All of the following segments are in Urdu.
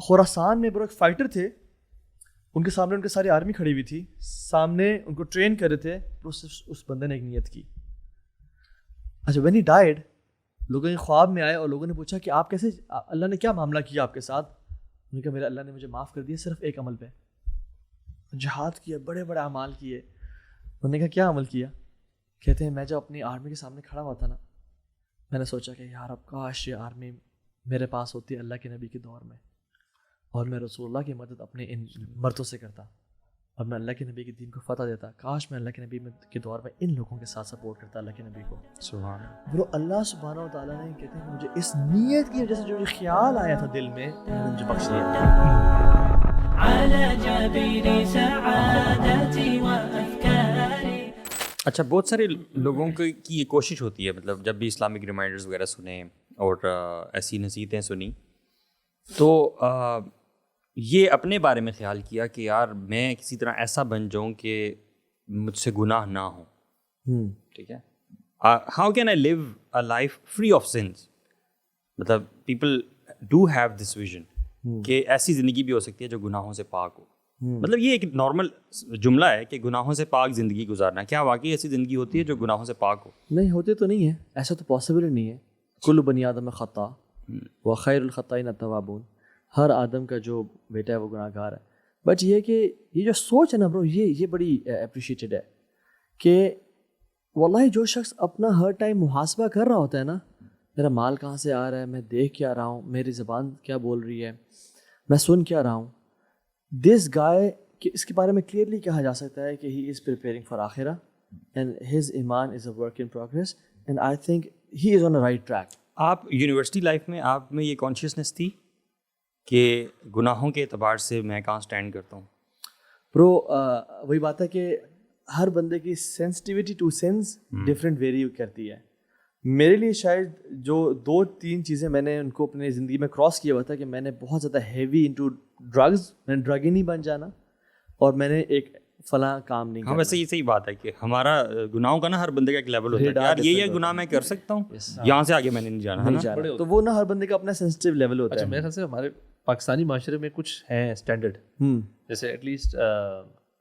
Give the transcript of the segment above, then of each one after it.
خراسان میں برو ایک فائٹر تھے, ان کے سامنے ان کی ساری آرمی کھڑی ہوئی تھی, سامنے ان کو ٹرین کر رہے تھے, اس بندے نے ایک نیت کی. اچھا وین ہی ڈائیڈ, لوگوں کے خواب میں آئے اور لوگوں نے پوچھا کہ آپ کیسے, اللہ نے کیا معاملہ کیا آپ کے ساتھ؟ انہوں نے کہا میرا اللہ نے مجھے معاف کر دیا صرف ایک عمل پہ, جہاد کیا, بڑے بڑے اعمال کیے. انہوں نے کہا کیا عمل کیا؟ کہتے ہیں میں جب اپنی آرمی کے سامنے کھڑا ہوا تھا نا, میں نے سوچا کہ یار اب کاش یہ آرمی میرے پاس ہوتی اللہ کے نبی کے دور میں, اور میں رسول اللہ کی مدد اپنے ان مردوں سے کرتا, اور میں اللہ کے نبی کے دین کو فتح دیتا. کاش میں اللہ کے نبی کے دور میں ان لوگوں کے ساتھ سپورٹ کرتا اللہ کے نبی کو. سبحان اللہ برو, اللہ سبحانہ و تعالیٰ نے کہتے ہیں مجھے اس نیت کی وجہ سے جو خیال آیا تھا دل میں, انہوں نے مجھے بخش لیا. اچھا بہت سارے لوگوں کی یہ کوشش ہوتی ہے, مطلب جب بھی اسلامک ریمائنڈرز وغیرہ سنیں اور ایسی نصیحتیں سنی تو یہ اپنے بارے میں خیال کیا کہ یار میں کسی طرح ایسا بن جاؤں کہ مجھ سے گناہ نہ ہوں. ٹھیک ہے, how can I live a life free of sins? مطلب people do have this vision کہ ایسی زندگی بھی ہو سکتی ہے جو گناہوں سے پاک ہو. مطلب یہ ایک نارمل جملہ ہے کہ گناہوں سے پاک زندگی گزارنا. کیا واقعی ایسی زندگی ہوتی ہے جو گناہوں سے پاک ہو؟ نہیں ہوتے تو نہیں ہے, ایسا تو پاسبل ہی نہیں ہے. کل بنی آدم خطا و خیر الخطائین التوابون, ہر آدم کا جو بیٹا ہے وہ گناہ گار ہے. بٹ یہ کہ یہ جو سوچ ہے نا برو, یہ بڑی اپریشیٹڈ ہے کہ واللہ جو شخص اپنا ہر ٹائم محاسبہ کر رہا ہوتا ہے نا, میرا مال کہاں سے آ رہا ہے, میں دیکھ کیا رہا ہوں, میری زبان کیا بول رہی ہے, میں سن کیا رہا ہوں, دس گائے کہ اس کے بارے میں کلیئرلی کہا جا سکتا ہے کہ ہی از پریپیئرنگ فار آخرہ اینڈ ہز ایمان is a work in progress and I think he is on a right track. آپ یونیورسٹی لائف میں آپ میں یہ کانشیسنس تھی کہ گناہوں کے اعتبار سے میں کہاں اسٹینڈ کرتا ہوں؟ برو وہی بات ہے کہ ہر بندے کی sensitivity to sense different very کرتی ہے. میرے لیے شاید جو 2-3 چیزیں میں نے ان کو اپنی زندگی میں کراس کیا ہوا تھا کہ میں نے بہت زیادہ ہیوی انٹو ڈرگز, میں نے ڈرگ ہی نہیں بن جانا, اور میں نے ایک فلاں کام نہیں. ہاں ویسے یہ صحیح بات ہے کہ ہمارا گناہوں کا نا ہر بندے کا ایک لیول ہوتا ہے, یار یہ گناہ میں کر سکتا ہوں, یہاں سے آگے میں نے نہیں جانا. تو وہ نا ہر بندے کا اپنا سینسٹیو لیول ہوتا ہے. میرے خیال سے ہمارے پاکستانی معاشرے میں کچھ ہیں اسٹینڈرڈ, جیسے ایٹ لیسٹ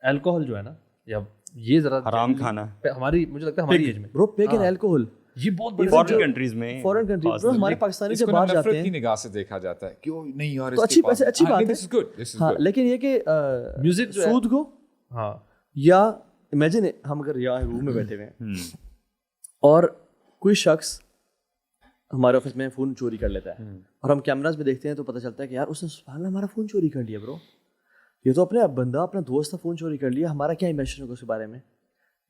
الکوہل جو ہے نا, یا یہ ذرا حرام کھانا ہماری, مجھے لگتا ہے ہماری ایج میں برو پیگ اینڈ الکوہل یہ بہت بڑے فورن کنٹریز میں, فورن کنٹریز میں ہمارے پاکستانی سے باہر جاتے ہیں, نگاہ سے دیکھا جاتا ہے کیوں نہیں یار, تو اچھی بات ہے. ہاں لیکن یہ کہ میوزک سود کو, ہاں, یا امیجن ہم اگر یہاں روم میں بیٹھے ہوئے ہیں اور کوئی شخص ہمارے آفس میں فون چوری کر لیتا ہے, اور ہم کیمراز میں دیکھتے ہیں تو پتہ چلتا ہے کہ یار اس نے سبحان اللہ ہمارا فون چوری کر لیا. برو یہ تو اپنے بندہ اپنا دوست کا فون چوری کر لیا, ہمارا کیا امیجن ہوگا اس کے بارے میں.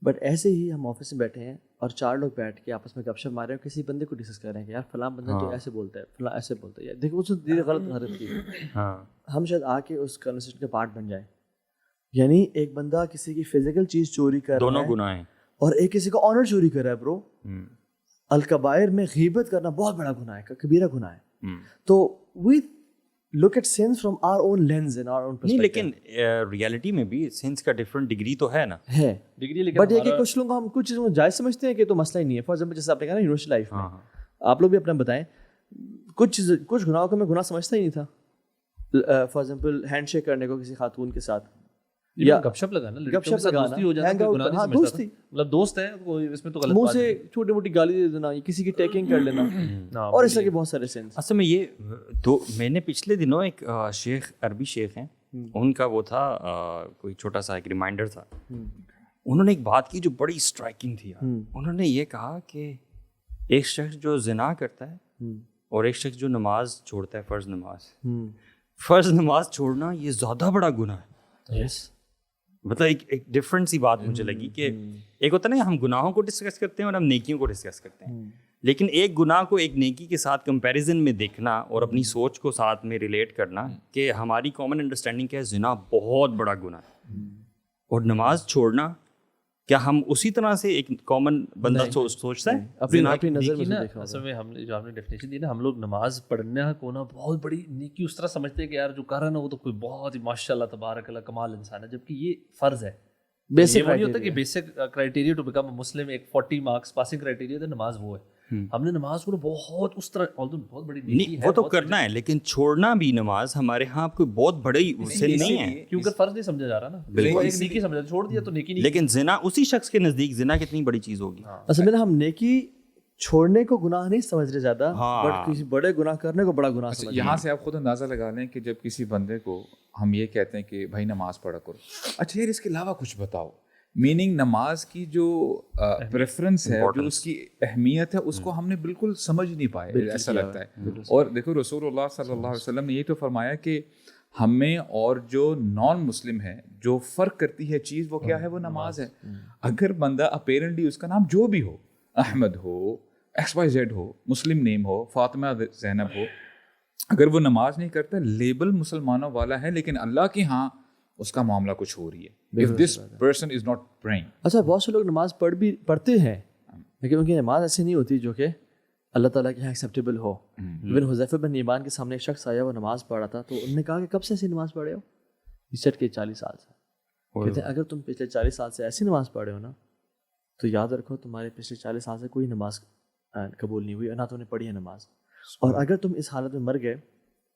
بٹ ایسے ہی ہم آفس میں بیٹھے ہیں اور 4 لوگ بیٹھ کے آپس میں گپ شپ مارے اور کسی بندے کو ڈسکس کر رہے ہیں کہ یار فلاں بندہ تو ایسے بولتا ہے, فلاں ایسے بولتا ہے, دیکھو اس نے غلط حرکت کی. ہم شاید آ کے اس کنورسیشن کے پارٹ بن جائیں. یعنی ایک بندہ کسی کی فزیکل چیز چوری کر رہا ہے, دونوں گناہ ہیں, اور ایک کسی کا آنر چوری کر رہا ہے. برو الکبائر میں غیبت کرنا بہت بڑا گناہ ہے, کبیرہ گناہ ہے. تو وی look at sins from our own lens and our own perspective. نہیں لیکن ریالٹی میں بھی سینس کا ڈفرنٹ ڈگری تو ہے نا, ہے ڈگری, لیکن بٹ یہ کہ کچھ لوگ ہم کچھ چیزوں کو جائز سمجھتے ہیں کہ تو مسئلہ ہی نہیں ہے. فار ایگزامپل جیسے آپ نے کہا نا یونیورسٹی لائف میں, آپ لوگ بھی اپنا بتائیں, کچھ گناہوں کو میں گناہ سمجھتا ہی نہیں تھا. فار ایگزامپل ہینڈ شیک کرنے کو کسی خاتون کے ساتھ, یا گپ شپ لگانا, گپ شپ دوستی ہو جاتی ہے, دوستی مطلب دوست ہے, اس میں تو غلط منہ سے چھوٹی موٹی گالی دے دینا, کسی کی ٹیکنگ کر لینا, اور اس طرح کے بہت سارے سینس. اصل میں یہ تو میں نے پچھلے دنوں ایک شیخ, عربی شیخ ہیں, ان کا وہ تھا کوئی چھوٹا سا ایک ریمائنڈر تھا. انہوں نے ایک بات کی جو بڑی اسٹرائکنگ تھی. انہوں نے یہ کہا کہ ایک شخص جو زنا کرتا ہے اور ایک شخص جو نماز چھوڑتا ہے, فرض نماز چھوڑنا یہ زیادہ بڑا گناہ ہے. مطلب ایک ڈفرنٹ سی بات مجھے لگی کہ ایک ہوتا ہے نا ہم گناہوں کو ڈسکس کرتے ہیں اور ہم نیکیوں کو ڈسکس کرتے ہیں, لیکن ایک گناہ کو ایک نیکی کے ساتھ کمپیریزن میں دیکھنا اور اپنی سوچ کو ساتھ میں ریلیٹ کرنا کہ ہماری کامن انڈرسٹینڈنگ کیا ہے, زنا بہت بڑا گناہ ہے, اور نماز چھوڑنا کیا ہم اسی طرح سے ایک کامن بندہ سوچتا ہے اپنی نظر میں دیکھا. اصل میں ہم جو آپ نے ڈیفینیشن دی نا, ہم لوگ نماز پڑھنا کو نا بہت بڑی نیکی اس طرح سمجھتے ہیں کہ یار جو کر رہا ہے نا وہ تو کوئی بہت ہی ماشاء اللہ تبارک اللہ کمال انسان ہے, جبکہ یہ فرض ہے. بیسک نہیں ہوتا کہ basic criteria to become a Muslim, ایک 40 مارکس پاسنگ کرائٹیریا تو نماز وہ ہے. ہم نے نماز کو بہت اس طرح بہت بڑی نہیں وہ تو کرنا ہے لیکن چھوڑنا بھی نماز ہمارے ہاں کوئی بہت بڑی سن نہیں ہے کیونکہ فرض نہیں سمجھا جا رہا نا, وہ ایک نیکی سمجھا, چھوڑ دیا تو نیکی نہیں. لیکن زنا اسی شخص کے نزدیک زنا کتنی بڑی چیز ہوگی. اصل میں ہم نیکی چھوڑنے کو گناہ نہیں سمجھ رہے زیادہ, بٹ کسی بڑے گناہ کرنے کو بڑا گناہ سمجھ. یہاں سے آپ خود اندازہ لگا لیں کہ جب کسی بندے کو ہم یہ کہتے ہیں کہ بھائی نماز پڑھا کرو, اچھا یار اس کے علاوہ کچھ بتاؤ, میننگ نماز کی جو پریفرنس ہے, جو اس کی اہمیت ہے, اس کو ہم نے بالکل سمجھ نہیں پائے, ایسا لگتا ہے. اور دیکھو رسول اللہ صلی اللہ علیہ وسلم نے یہ تو فرمایا کہ ہمیں اور جو نان مسلم ہے جو فرق کرتی ہے چیز وہ کیا ہے, وہ نماز ہے. اگر بندہ اپیرنٹلی اس کا نام جو بھی ہو, احمد ہو, XYZ ہو, مسلم نیم ہو, فاطمہ زینب ہو, اگر وہ نماز نہیں کرتا, لیبل مسلمانوں والا ہے لیکن اللہ کے ہاں اس کا معاملہ کچھ ہو رہی ہے. If this person is not praying. اچھا بہت سے لوگ نماز پڑھتے ہیں لیکن ان کی نماز ایسی نہیں ہوتی جو کہ اللہ تعالیٰ کے یہاں ایکسیپٹیبل ہو. ایون حذیفہ بن یمان کے سامنے ایک شخص آیا, وہ نماز پڑھ رہا تھا, تو انہوں نے کہا کہ کب سے ایسی نماز پڑھے ہو؟ ریسرچ کے 40 سال سے. کہتے ہیں اگر تم پچھلے 40 سال سے ایسی نماز پڑھے ہو نا, تو یاد رکھو تمہارے پچھلے 40 سال سے کوئی نماز قبول نہیں ہوئی, نہ تم نے پڑھی ہے نماز. اور اگر تم اس حالت میں مر گئے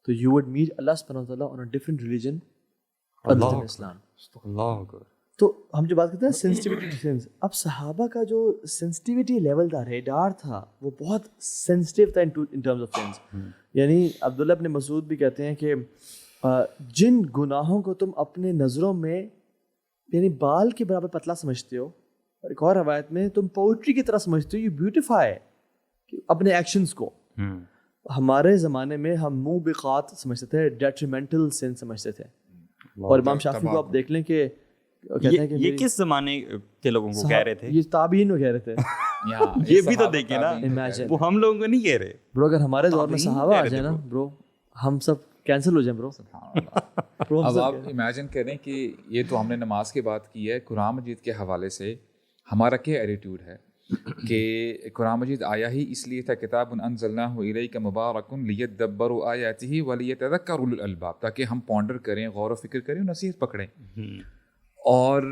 تو یو وڈ میٹ اللہ سبحانہ و تعالیٰ on a different religion other than Islam. تو ہم جو بات کرتے ہیں سینسٹیوٹی ٹو سینس, اب صحابہ کا جو سینسٹیوٹی لیول تھا, ریڈار تھا, وہ بہت سینسٹیو تھا ان ٹرمز آف سینس. یعنی عبداللہ ابن مسعود بھی کہتے ہیں کہ جن گناہوں کو تم اپنے نظروں میں یعنی بال کے برابر پتلا سمجھتے ہو, اور ایک اور روایت میں تم پوئٹری کی طرح سمجھتے ہو, یو بیوٹیفائی اپنے ایکشنز کو. ہمارے زمانے میں ہم موبقات سمجھتے تھے, ڈیٹریمنٹل سین سمجھتے تھے. اور امام شافعی کو آپ دیکھ لیں کہ کہتے ہیں کہ یہ کس زمانے کے لوگوں کو کہہ رہے تھے, یہ تابعین کو کہہ رہے تھے. یہ بھی تو دیکھیں نا, وہ ہم لوگوں کو نہیں کہہ رہے برو. اگر ہمارے دور میں صحابہ آ جائیں نا برو, ہم سب کینسل ہو جائیں برو. اب آپ امیجن کریں کہ یہ تو ہم نے نماز کی بات کی ہے, قرآن مجید کے حوالے سے ہمارا کیا ایٹیٹیوڈ ہے کہ قرآن مجید آیا ہی اس لیے تھا, کتاب انزلناہ الیک مبارک لیدبروا آیاتہ ولیتذکر اولو الالباب, تاکہ ہم پونڈر کریں, غور و فکر کریں, نصیحت پکڑیں. اور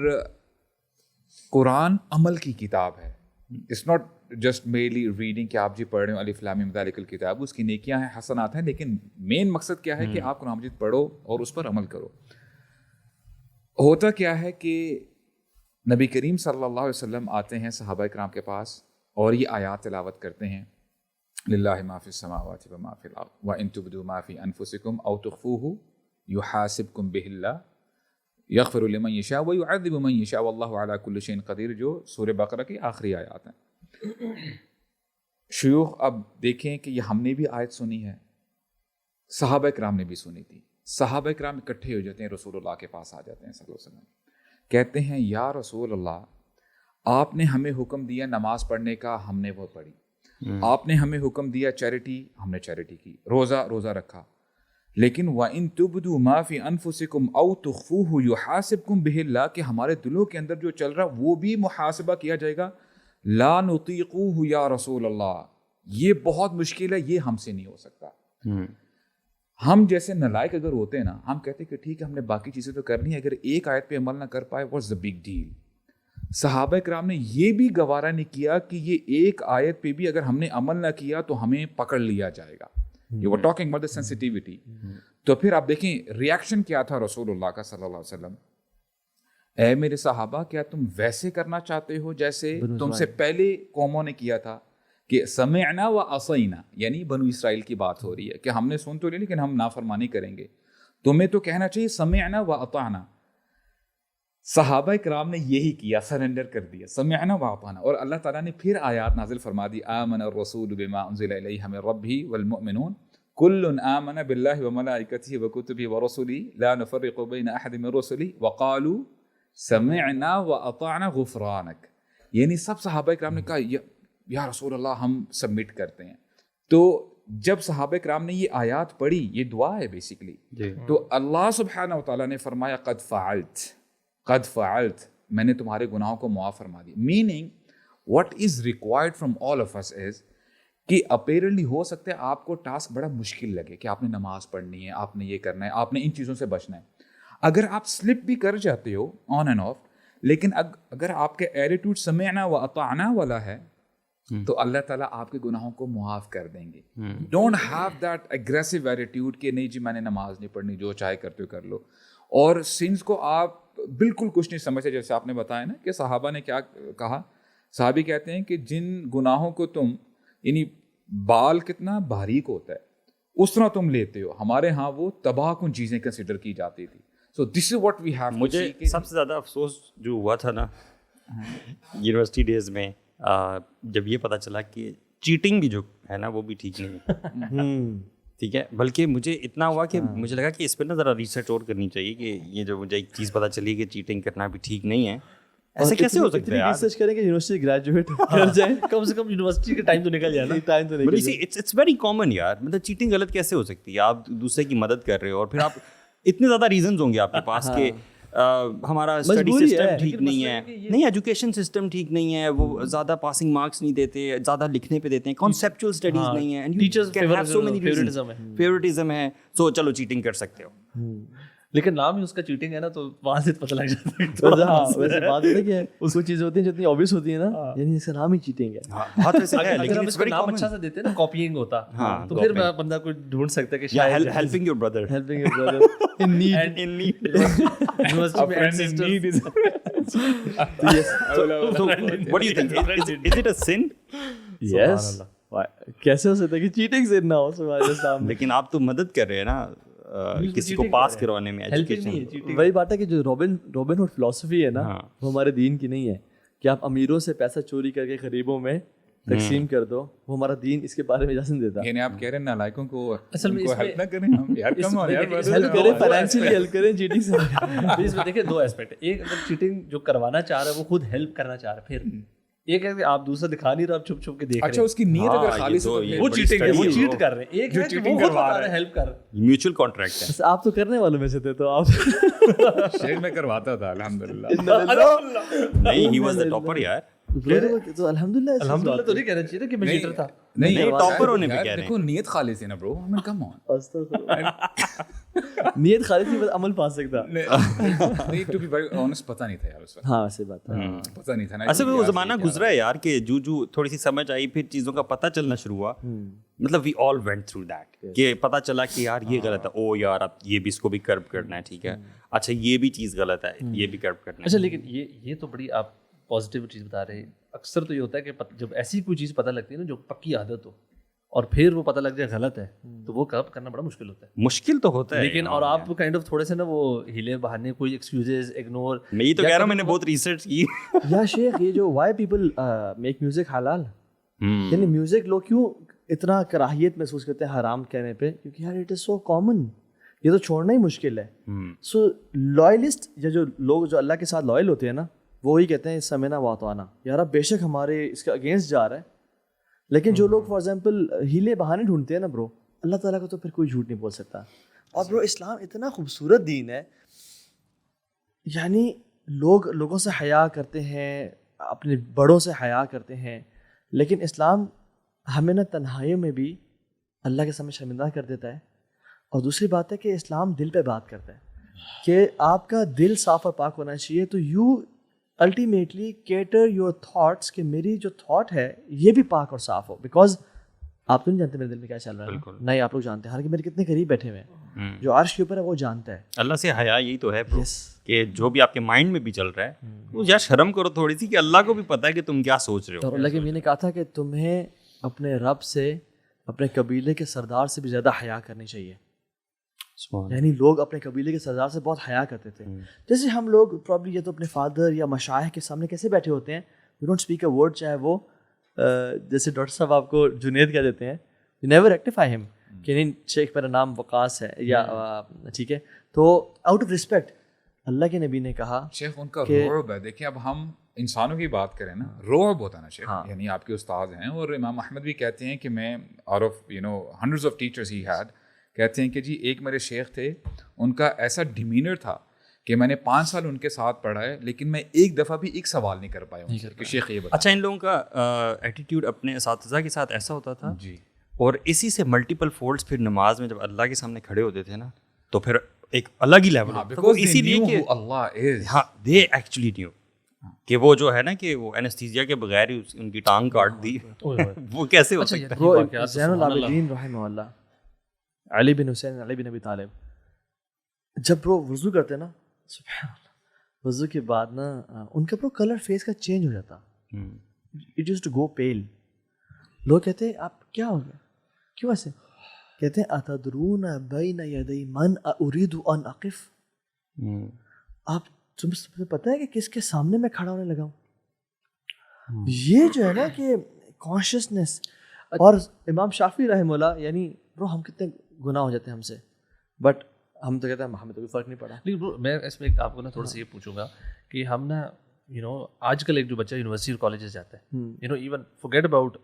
قرآن عمل کی کتاب ہے. It's not just merely reading کہ آپ جی پڑھ رہے ہو الف لام میم ذالک الکتاب, اس کی نیکیاں ہیں, حسنات ہیں, لیکن مین مقصد کیا ہے کہ آپ قرآن مجید پڑھو اور اس پر عمل کرو. ہوتا کیا ہے کہ نبی کریم صلی اللہ علیہ وسلم آتے ہیں صحابہ کرام کے پاس اور یہ آیات تلاوت کرتے ہیں, للہ ما فی السماوات و ما فی الارض وان تبدوا ما فی انفسکم او تخفوه یحاسبکم بہ اللہ یغفر لمن یشاء ویعذب من یشاء واللہ علی کل شیء قدیر, جو سورہ بقرہ کی آخری آیات ہیں. شیوخ اب دیکھیں کہ یہ ہم نے بھی آیت سنی ہے, صحابہ کرام نے بھی سنی تھی. صحابہ کرام اکٹھے ہو جاتے ہیں, رسول اللہ کے پاس آ جاتے ہیں صلی اللہ علیہ وسلم, کہتے ہیں یا رسول اللہ, آپ نے ہمیں حکم دیا نماز پڑھنے کا, ہم نے وہ پڑھی. آپ نے ہمیں حکم دیا چیریٹی, ہم نے چیریٹی کی. روزہ رکھا. لیکن وَإِن تُبْدُوا مَا فِي أَنفُسِكُمْ أَوْ تُخْفُوهُ يُحَاسِبْكُم بِهِ اللَّهُ, کہ ہمارے دلوں کے اندر جو چل رہا وہ بھی محاسبہ کیا جائے گا. لا نطیقوه یا رسول اللہ, یہ بہت مشکل ہے, یہ ہم سے نہیں ہو سکتا. ہم جیسے نالائق اگر ہوتے ہیں نا, ہم کہتے ہیں کہ ٹھیک ہے ہم نے باقی چیزیں تو کرنی ہے, اگر ایک آیت پہ عمل نہ کر پائے واٹس the big deal. صحابہ کرام نے یہ بھی گوارا نہیں کیا کہ یہ ایک آیت پہ بھی اگر ہم نے عمل نہ کیا تو ہمیں پکڑ لیا جائے گا. You were talking about the sensitivity. تو پھر آپ دیکھیں ریاکشن کیا تھا رسول اللہ کا صلی اللہ علیہ وسلم, اے میرے صحابہ کیا تم ویسے کرنا چاہتے ہو جیسے تم سے پہلے قوموں نے کیا تھا, کہ سمعنا و عصینا, یعنی بنو اسرائیل کی بات ہو رہی ہے کہ ہم نے سن تو لی لیکن ہم نافرمانی کریں گے. تمہیں تو کہنا چاہیے سمعنا و اطعنا. صحابہ کرام نے یہی کیا, سرنڈر کر دیا, سمعنا و اطعنا. اور اللہ تعالیٰ نے پھر آیات نازل فرما دی, آمن الرسول بما انزل الیہ من ربہ والمؤمنون کل آمن باللہ وملائکتہ وکتبہ ورسلہ لا نفرق بین احد من رسلہ وقالوا سمعنا و اطعنا غفرانک. یعنی سب صحابہ کرام نے کہا یا رسول اللہ ہم سبمٹ کرتے ہیں. تو جب صحابہ کرام نے یہ آیات پڑھی, یہ دعا ہے بیسیکلی, تو اللہ سبحانہ وتعالی نے فرمایا قد فعلت, میں نے تمہارے گناہوں کو معاف فرما دیا. Meaning what is required from all of us is کہ اپیرنٹلی ہو سکتا ہے آپ کو ٹاسک بڑا مشکل لگے کہ آپ نے نماز پڑھنی ہے, آپ نے یہ کرنا ہے, آپ نے ان چیزوں سے بچنا ہے. اگر آپ سلپ بھی کر جاتے ہو آن اینڈ آف, لیکن اگر آپ کے ایٹیٹیوڈ سمعنا و اطعنا والا ہے تو اللہ تعالیٰ آپ کے گناہوں کو معاف کر دیں گے. Don't have that aggressive attitude کہ نہیں جی میں نے نماز نہیں پڑھنی, جو چاہے کرتے ہو کر لو. اور سنس کو آپ بالکل کچھ نہیں سمجھتے, جیسے آپ نے بتایا نا کہ صحابہ نے کیا کہا. صحابی کہتے ہیں کہ جن گناہوں کو تم یعنی بال کتنا باریک ہوتا ہے اس طرح تم لیتے ہو, ہمارے ہاں وہ تباہ کن چیزیں کنسیڈر کی جاتی تھی. سو دس از واٹ وی ہیو. مجھے سب سے زیادہ افسوس جو ہوا تھا نا یونیورسٹی ڈیز میں, جب یہ پتہ چلا کہ چیٹنگ بھی جو ہے نا وہ بھی ٹھیک نہیں ہے. ٹھیک ہے, بلکہ مجھے اتنا ہوا کہ مجھے لگا کہ اس پہ نا ذرا ریسرچ اور کرنی چاہیے کہ یہ جو مجھے ایک چیز پتہ چلی کہ چیٹنگ کرنا بھی ٹھیک نہیں ہے, ایسے کیسے ہو سکتا ہے یار. ریسرچ کریں کہ یونیورسٹی گریجویٹ کر جائیں, کم سے کم یونیورسٹی کے ٹائم تو نکل جائے نا. ٹائم تو نہیں. اٹس ویری کامن یار, مطلب چیٹنگ غلط کیسے ہو سکتی ہے؟ آپ دوسرے کی مدد کر رہے ہو اور پھر آپ اتنے زیادہ ریزنز ہوں گے آپ کے پاس کہ ہمارا اسٹڈی سسٹم ٹھیک نہیں ہے, نہیں ایجوکیشن سسٹم ٹھیک نہیں ہے, وہ زیادہ پاسنگ مارکس نہیں دیتے, زیادہ لکھنے پہ دیتے ہیں, کانسیپچوئل اسٹڈیز نہیں ہیں, ٹیچرز فیورٹزم ہے, سو چلو چیٹنگ کر سکتے ہو. لیکن نام ہی اس کا چیٹنگ ہے نا, تو وہاں سے پتہ لگ جاتا ہے. ویسے بات ہے کہ اس کو چیزیں ہوتی ہیں جو اتنی obvious ہوتی ہیں نا, یعنی اس کا نام ہی چیٹنگ ہے. بہت ویسے ہے, اگر ہم اس کا نام اچھا سے دیتے نا کاپینگ ہوتا, تو پھر بندہ کوئی ڈھونڈ سکتا ہے کہ شاید helping your brother, helping your brother in need. in need. University میں ancestor. So what do you think? Is it a sin? Yes. کیسے ہو سکتا ہے کہ چیٹنگ سے نہ ہو سبحان اللہ. لیکن آپ تو مدد کر رہے ہیں نا کسی کو پاس کروانے میں ایجوکیشن. وہی بات ہے کہ جو روبن ہوڈ فلسفی ہے نا وہ ہمارے دین کی نہیں ہے کہ آپ امیروں سے پیسہ چوری کر کے غریبوں میں تقسیم کر دو, وہ ہمارا دین اس کے بارے میں اجازت دیتا ہے. یعنی آپ کہہ رہے ہیں نالائقوں کو اصل میں ہیلپ نہ کریں, ہم یار کم اور یار ہیلپ کریں, فائنینشلی ہیلپ کریں, چیٹنگ سے. اس میں دیکھیں دو ایسپیکٹ ہے. ایک اگر چیٹنگ جو کروانا چاہ رہا ہے وہ خود ہیلپ کرنا چاہ رہا ہے, پھر ایک ہے کہ آپ دوسرا دکھا نہیں رہے, آپ چھپ چھپ کے دیکھ رہے ہیں. اچھا اس کی نیت اگر خالص ہے وہ چیٹنگ ہے, وہ چیٹ کر رہے ہیں. ایک ہے کہ وہ خود بتا رہا ہے ہیلپ کر رہا ہے. میوچل کانٹریکٹ ہے. آپ تو کرنے والوں میں سے تھے, تو آپ شہر میں کرواتا تھا الحمدللہ. نہیں, ہی واز دی ٹاپر یار. تو الحمدللہ تو نہیں کہنا چاہیے کہ میں چیٹر تھا. نہیں ٹاپر ہونے پہ کہہ رہے ہیں. دیکھو نیت خالص ہے نا برو, ہمیں کم آن نیت خالص ہی عمل پا سکتا. نہیں ٹو بی ویری آنیسٹ پتہ نہیں تھا یار اس وقت. ہاں صحیح بات ہے, پتہ نہیں تھا نا. اصل میں وہ زمانہ گزرا ہے یار کہ جو تھوڑی سی سمجھ آئی, پھر چیزوں کا پتہ چلنا شروع ہوا. مطلب وی آل وینٹ تھرو دیٹ کہ پتہ چلا کہ یار یہ غلط ہے, او یار اب یہ بھی اس کو بھی کرب کرنا ہے, ٹھیک ہے, اچھا یہ بھی چیز غلط ہے, یہ بھی کرب کرنا ہے. اچھا لیکن یہ تو بڑی آپ پازیٹیو چیز بتا رہے ہیں. اکثر تو یہ ہوتا ہے کہ جب ایسی کوئی چیز پتہ لگتی ہے نا جو پکی عادت ہو اور پھر وہ پتہ لگ جائے غلط ہے, تو وہ کرب کرنا بڑا مشکل ہوتا ہے. مشکل تو ہوتا ہے لیکن اور آپ کائنڈ آف تھوڑے سے نا وہ ہیلے بہانے, کوئی ایکسکیوزز اگنور. میں یہ تو کہہ رہا ہوں, میں نے بہت ریسرچ کی. یا شیخ یہ جو وائی پیپل میک میوزک حلال, یعنی میوزک لوگ کیوں اتنا کراہیت محسوس کرتے ہیں حرام کہنے پہ, کیونکہ یار اٹ از سو کامن, یہ تو چھوڑنا ہی مشکل ہے. سو لائلسٹ یا جو لوگ جو اللہ کے ساتھ لائل ہوتے ہیں نا, وہی کہتے ہیں سمعنا واطعنا, یار اب بے شک ہمارے اس کے اگینسٹ جا رہا ہے. لیکن جو لوگ فار ایگزامپل ہیلے بہانے ڈھونڈتے ہیں نا برو, اللہ تعالیٰ کو تو پھر کوئی جھوٹ نہیں بول سکتا. اور برو اسلام اتنا خوبصورت دین ہے, یعنی لوگوں سے حیا کرتے ہیں, اپنے بڑوں سے حیا کرتے ہیں, لیکن اسلام ہمیں نا تنہائیوں میں بھی اللہ کے سامنے شرمندہ کر دیتا ہے. اور دوسری بات ہے کہ اسلام دل پہ بات کرتا ہے کہ آپ کا دل صاف اور پاک ہونا چاہیے. تو you ultimately cater your thoughts کہ میری جو تھاٹ ہے یہ بھی پاک اور صاف ہو, بیکاز آپ تو نہیں جانتے میرے دل میں کیا چل رہا ہے, نہیں آپ لوگ جانتے ہیں, حالانکہ میرے کتنے قریب بیٹھے ہوئے ہیں, جو عرش کے اوپر ہے وہ جانتا ہے. اللہ سے حیا یہی تو ہے کہ جو بھی آپ کے مائنڈ میں بھی چل رہا ہے وہ یا شرم کرو تھوڑی سی, کہ اللہ کو بھی پتہ ہے کہ تم کیا سوچ رہے ہو. اور اللہ کے نے کہا تھا کہ تمہیں اپنے رب سے, اپنے قبیلے کے سردار سے بھی زیادہ حیا کرنی چاہیے. یعنی لوگ اپنے قبیلے کے سردار سے بہت حیا کرتے تھے. جیسے ہم لوگ پرابلی یہ تو اپنے فادر یا مشائخ کے سامنے کیسے بیٹھے ہوتے ہیں, you don't speak a word, چاہے وہ جیسے ڈاکٹر صاحب آپ کو جنید کہہ دیتے ہیں, یو نیور ریکٹیفائی ہم کہ نہیں شیخ میرا نام وقاص ہے یا ٹھیک ہے, تو آؤٹ آف رسپیکٹ اللہ کے نبی نے کہا شیخ ان کا رعب ہے. دیکھیں اب ہم انسانوں کی بات کریں نا, رعب ہوتا ہے نا شیخ, یعنی آپ کے استاد ہیں, اور امام احمد بھی کہتے ہیں کہ میں out of hundreds of teachers he had, کہتے ہیں کہ جی ایک میرے شیخ تھے, ان کا ایسا ڈیمینر تھا کہ میں نے 5 سال ان کے ساتھ پڑھا ہے, لیکن میں ایک دفعہ بھی ایک سوال نہیں کر پایا کہ شیخ یہ بتا. اچھا ان لوگوں کا ایٹیٹیوڈ اپنے اساتذہ کے ساتھ ایسا ہوتا تھا جی, اور اسی سے ملٹیپل فولڈس پھر نماز میں جب اللہ کے سامنے کھڑے ہوتے تھے نا, تو پھر ایک الگ ہی لیول ہوتا تھا, اسی لیے کہ اللہ از, ہاں دے ایکچولی نیو, کہ وہ جو ہے نا کہ وہ اینستھیزیا کے بغیر ہی ان کی ٹانگ کاٹ دی, وہ کیسے ہو سکتا ہے؟ زین العابدین رحمہ اللہ علی بن حسین علی بن ابی طالب جب برو وضو کرتے نا, سبحان اللہ, وضو کے بعد نا ان کا برو کلر فیس کا چینج ہو جاتا, اٹ یوزڈ ٹو گو پیل. لوگ کہتے ہیں آپ کیا ہو گیا, کیوں ایسے؟ کہتے ہیں اتدرون بین یدی من اريد ان اقف, آپ تمہیں پتہ ہے کہ کس کے سامنے میں کھڑا ہونے لگا ہوں. یہ جو ہے نا کہ کانشیسنیس. اور امام شافعی رحمہ اللہ, یعنی برو ہم کتنے گناہ ہو جاتے ہیں ہم سے, بٹ ہم تو کہتے ہیں ہمیں تو کوئی فرق نہیں پڑا. لیکن برو میں اس میں آپ کو نا تھوڑا سا یہ پوچھوں گا کہ ہم نا آج کل ایک جو بچہ یونیورسٹی اور کالجز جاتا ہے, ایون فورگیٹ اباؤٹ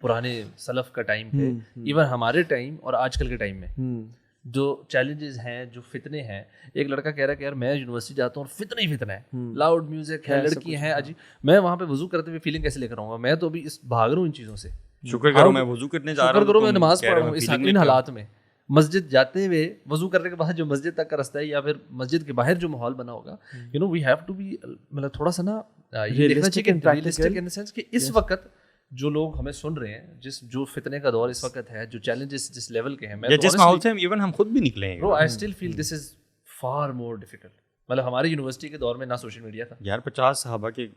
پرانے سلف کا ٹائم پہ, ایون ہمارے ٹائم اور آج کل کے ٹائم میں جو چیلنجز ہیں, جو فتنے ہیں. ایک لڑکا کہہ رہا ہے کہ یار میں یونیورسٹی جاتا ہوں اور فتنا ہی فتنا ہے, لاؤڈ میوزک ہے, لڑکی ہیں عجیب, میں وہاں پہ وضو کرتے ہوئے فیلنگ کیسے لے کر آؤں گا؟ میں تو ابھی بھاگ رہا ہوں ان چیزوں سے. شکر کرو میں وضو کرنے جا رہا ہوں, شکر کرو میں نماز پڑھ رہا ہوں ان حالات میں. مسجد جاتے ہوئے وضو کرنے کے بعد جو مسجد تک کا رستہ ہے یا پھر مسجد کے باہر جو ماحول بنا ہوگا, وی ہیو ٹو بی, مطلب تھوڑا سا نا یہ دیکھنا چاہیے کہ ریئلسٹک ان دی سینس کہ اس وقت جو لوگ ہمیں سن رہے ہیں, جو فتنے کا دور اس وقت ہے, جو چیلنجز جس لیول کے ہیں, میں جس ماحول سے ایون ہم خود بھی نکلے ہیں, bro I still feel this is far more difficult. مطلب ہماری یونیورسٹی کے دور میں نہ سوشل میڈیا تھا یار, 50 صحابہ کے